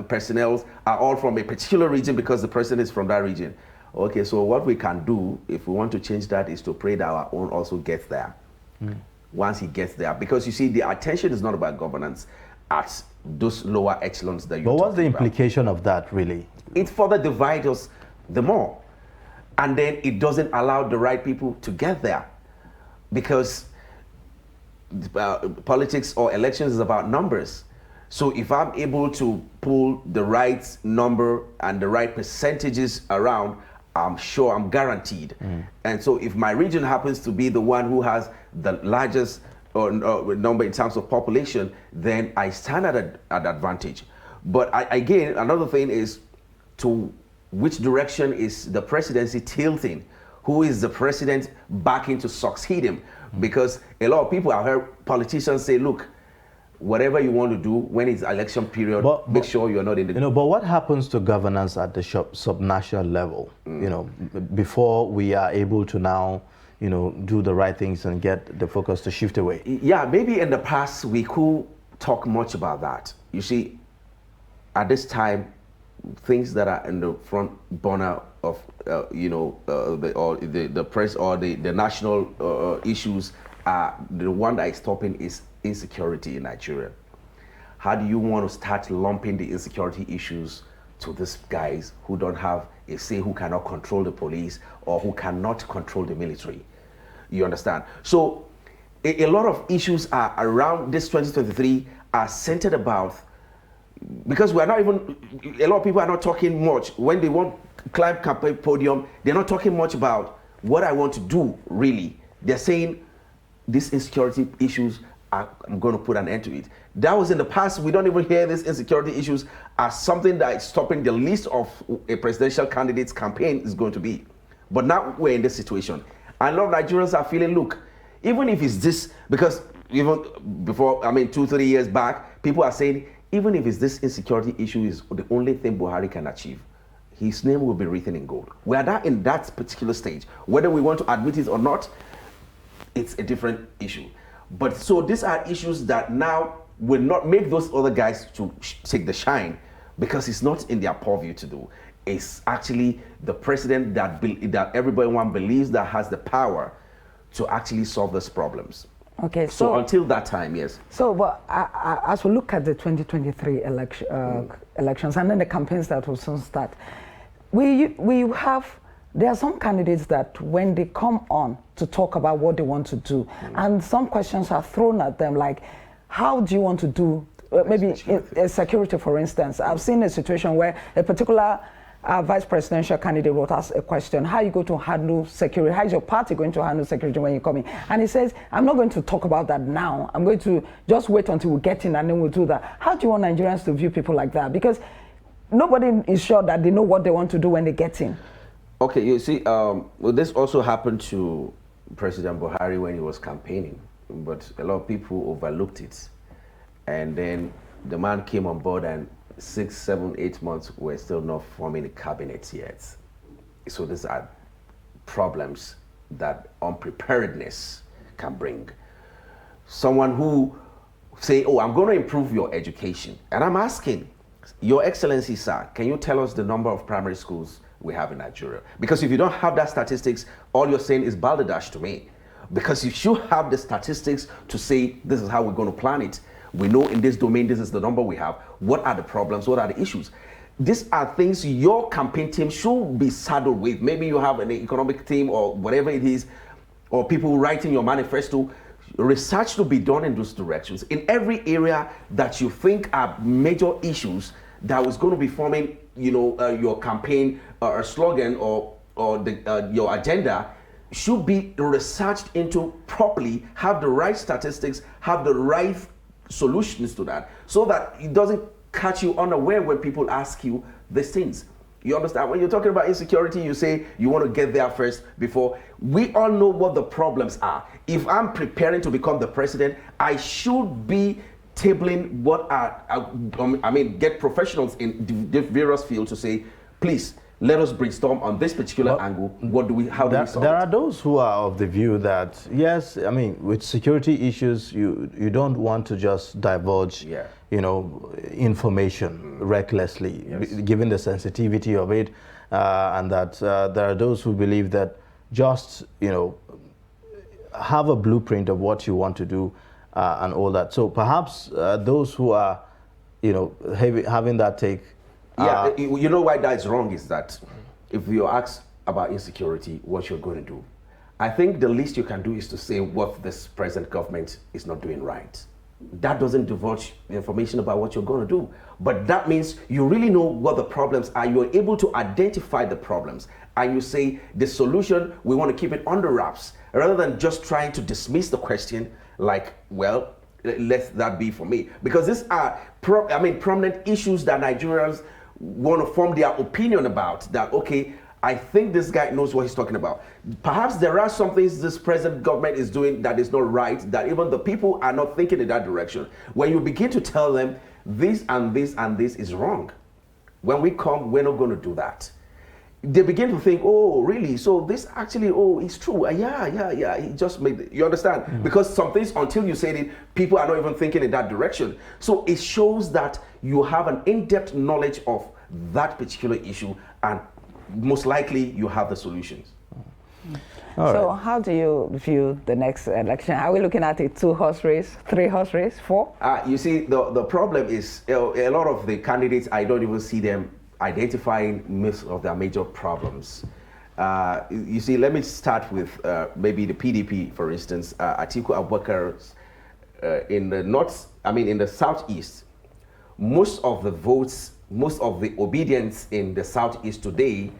[SPEAKER 5] personnel are all from a particular region because the president is from that region. Okay, so what we can do, if we want to change that, is to pray that our own also gets there. Once he gets there. Because you see, the attention is not about governance at those lower echelons that you
[SPEAKER 1] But what's the implication of that, really?
[SPEAKER 5] It further divides us the more. And then it doesn't allow the right people to get there. Because politics or elections is about numbers. So if I'm able to pull the right number and the right percentages around, I'm sure, I'm guaranteed. And so if my region happens to be the one who has the largest number in terms of population, then I stand at an advantage. But again, another thing is, to which direction is the presidency tilting? Who is the president backing to succeed him? Because a lot of people, I've heard politicians say, look, whatever you want to do when it's election period, make sure you're not in the...
[SPEAKER 1] But what happens to governance at the subnational level, before we are able to now, do the right things and get the focus to shift away?
[SPEAKER 5] Yeah, maybe in the past we could talk much about that. You see, at this time, things that are in the front burner of, the press or the national issues, the one that is stopping is insecurity in Nigeria. How do you want to start lumping the insecurity issues to these guys who don't have a say, who cannot control the police or who cannot control the military? You understand? So a lot of issues are around this 2023 are centered about, because we're not even, a lot of people are not talking much. When they want to climb campaign podium, they're not talking much about what I want to do, really. They're saying these insecurity issues, I'm going to put an end to it. That was in the past. We don't even hear these insecurity issues as something that is stopping the list of a presidential candidate's campaign is going to be. But now we're in this situation. And a lot of Nigerians are feeling, look, even if it's this, because even before, 2-3 years back, people are saying, even if it's this insecurity issue is the only thing Buhari can achieve, his name will be written in gold. We are not in that particular stage. Whether we want to admit it or not, it's a different issue. But so these are issues that now will not make those other guys to take the shine, because it's not in their purview to do. It's actually the president that everyone believes that has the power to actually solve these problems.
[SPEAKER 2] Okay,
[SPEAKER 5] so until that time, yes.
[SPEAKER 2] So, but as we look at the 2023 elections and then the campaigns that will soon start, there are some candidates that when they come on to talk about what they want to do, and some questions are thrown at them like, how do you want to do, maybe security, for instance. I've seen a situation where a particular vice presidential candidate wrote us a question: how are you going to handle security? How is your party going to handle security when you come in? And he says, I'm not going to talk about that now. I'm going to just wait until we get in and then we'll do that. How do you want Nigerians to view people like that? Because nobody is sure that they know what they want to do when they get in.
[SPEAKER 5] Okay, you see, this also happened to President Buhari when he was campaigning, but a lot of people overlooked it. And then the man came on board, and 6, 7, 8 months, we're still not forming a cabinet yet. So these are problems that unpreparedness can bring. Someone who say, oh, I'm going to improve your education. And I'm asking, Your Excellency, sir, can you tell us the number of primary schools we have in Nigeria? Because if you don't have that statistics, all you're saying is balderdash to me. Because you should have the statistics to say, this is how we're going to plan it. We know in this domain, this is the number we have. What are the problems? What are the issues? These are things your campaign team should be saddled with. Maybe you have an economic team or whatever it is, or people writing your manifesto. Research to be done in those directions. In every area that you think are major issues that was going to be forming, your campaign or slogan or your agenda, should be researched into properly, have the right statistics, have the right solutions to that so that it doesn't catch you unaware when people ask you these things. You understand? When you're talking about insecurity, you say you want to get there first before. We all know what the problems are. If I'm preparing to become the president, I should be tabling what get professionals in the various fields to say, please, let us brainstorm on this particular angle. How do we solve
[SPEAKER 1] There
[SPEAKER 5] it?
[SPEAKER 1] are those who are of the view that, yes, I mean, with security issues, you don't want to just divulge, information recklessly, given the sensitivity of it, and that there are those who believe that just, have a blueprint of what you want to do and all that. So perhaps those who are, having that take.
[SPEAKER 5] You know why that is wrong is that if you ask about insecurity, what you're going to do, I think the least you can do is to say what this present government is not doing right. That doesn't divulge information about what you're going to do. But that means you really know what the problems are. You're able to identify the problems. And you say the solution, we want to keep it under wraps, rather than just trying to dismiss the question like, well, let that be for me. Because these are prominent issues that Nigerians want to form their opinion about, that, okay, I think this guy knows what he's talking about. Perhaps there are some things this present government is doing that is not right, that even the people are not thinking in that direction. When you begin to tell them this and this and this is wrong, when we come, we're not going to do that. They begin to think, oh, really? So this actually, it's true. Yeah. He just made it. You understand? Mm-hmm. Because some things, until you say it, people are not even thinking in that direction. So it shows that you have an in-depth knowledge of that particular issue, and most likely you have the solutions.
[SPEAKER 2] So how do you view the next election? Are we looking at a 2-horse race, 3-horse race, 4?
[SPEAKER 5] You see, the problem is a lot of the candidates, I don't even see them identifying most of their major problems. You see, let me start with maybe the PDP, for instance. Atiku Abubakar in the north, in the southeast, most of the votes, most of the obedience in the southeast today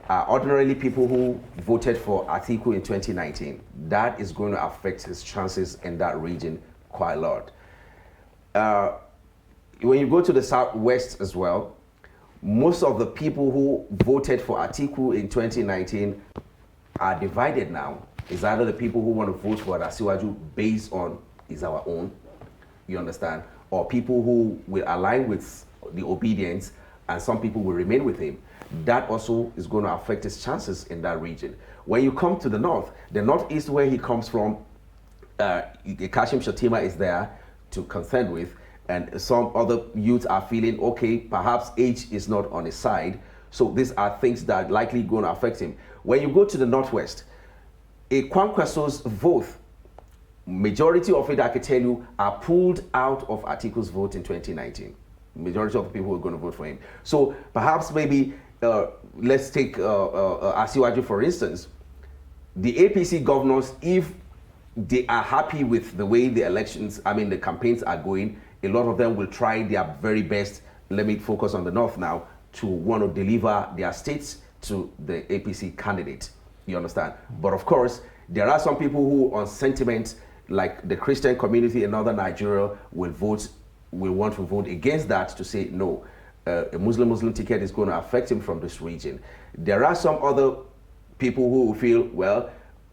[SPEAKER 5] are ordinarily people who voted for Atiku in 2019. That is going to affect his chances in that region quite a lot. When you go to the southwest as well, most of the people who voted for Atiku in 2019 are divided now. It's either the people who want to vote for Asiwaju based on is our own, you understand, or people who will align with the obedience, and some people will remain with him. That also is going to affect his chances in that region. When you come to the northeast where he comes from, Kashim Shettima is there to contend with, and some other youths are feeling, okay, perhaps age is not on his side. So these are things that are likely going to affect him. When you go to the northwest, Kwankwaso's vote, majority of it, I can tell you, are pulled out of Atiku's vote in 2019. Majority of the people who are going to vote for him. So perhaps maybe, let's take Asiwaju for instance. The APC governors, if they are happy with the way the elections, the campaigns are going, a lot of them will try their very best, let me focus on the north now, to want to deliver their states to the APC candidate. You understand? But of course, there are some people who, on sentiment, like the Christian community in northern Nigeria, will want to vote against that, to say no, a Muslim ticket is going to affect him from this region. There are some other people who feel, well,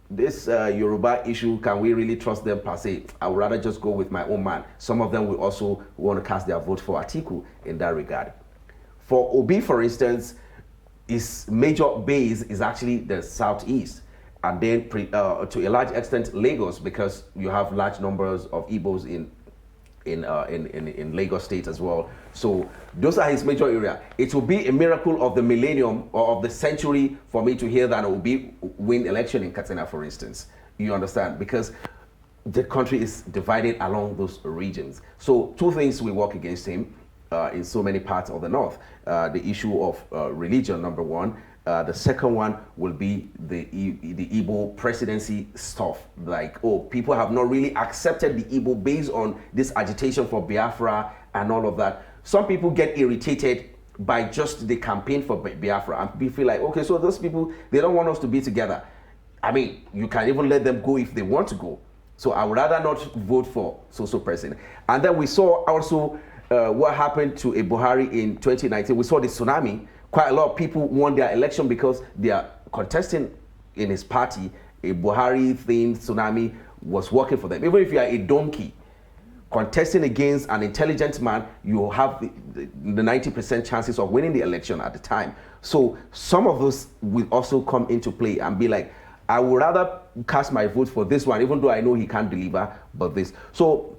[SPEAKER 5] this Yoruba issue, can we really trust them per se? I would rather just go with my own man. Some of them will also want to cast their vote for Atiku in that regard. For Obi, for instance, his major base is actually the southeast, and then to a large extent Lagos, because you have large numbers of Igbos in Lagos State as well. So those are his major area. It will be a miracle of the millennium or of the century for me to hear that Obi win election in Katsina, for instance. You understand? Because the country is divided along those regions. So two things will work against him in so many parts of the north. The issue of religion, number one. The second one will be the Igbo presidency stuff. Like, people have not really accepted the Igbo based on this agitation for Biafra and all of that. Some people get irritated by just the campaign for Biafra, and people feel like, okay, so those people, they don't want us to be together. You can even let them go if they want to go. So I would rather not vote for so president. And then we saw also what happened to a Buhari in 2019. We saw the tsunami. Quite a lot of people won their election because they are contesting in his party. A Buhari-themed tsunami was working for them. Even if you are a donkey contesting against an intelligent man, you have the 90% chances of winning the election at the time. So some of those will also come into play and be like, I would rather cast my vote for this one, even though I know he can't deliver, but this. So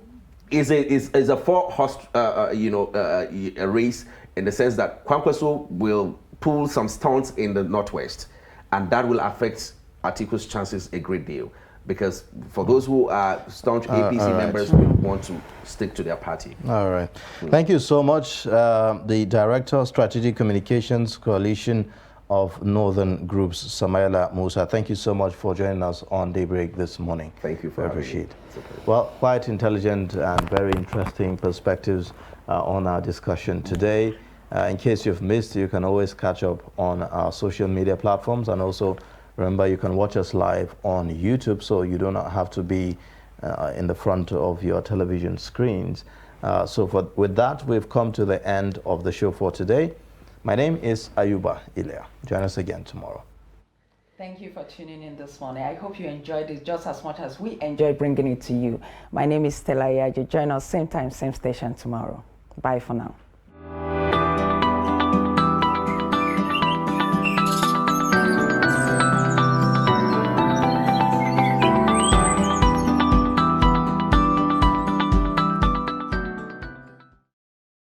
[SPEAKER 5] is a four-horse, a race in the sense that Kwankwaso will pull some stunts in the Northwest, and that will affect Atiku's chances a great deal. Because for those who are staunch APC members, will want to stick to their party.
[SPEAKER 1] All right. Thank you so much, the Director of Strategic Communications Coalition of Northern Groups, Samaila Musa. Thank you so much for joining us on Daybreak this morning.
[SPEAKER 5] Thank you for having me.
[SPEAKER 1] Appreciate it. Well, quite intelligent and very interesting perspectives on our discussion today. In case you've missed, you can always catch up on our social media platforms, and also remember you can watch us live on YouTube, so you do not have to be in the front of your television screens. With that, we've come to the end of the show for today. My name is Ayuba Ilea. Join us again tomorrow.
[SPEAKER 2] Thank you for tuning in this morning. I hope you enjoyed it just as much as we enjoyed bringing it to you. My name is Stella Yaji. Join us same time, same station tomorrow. Bye for now.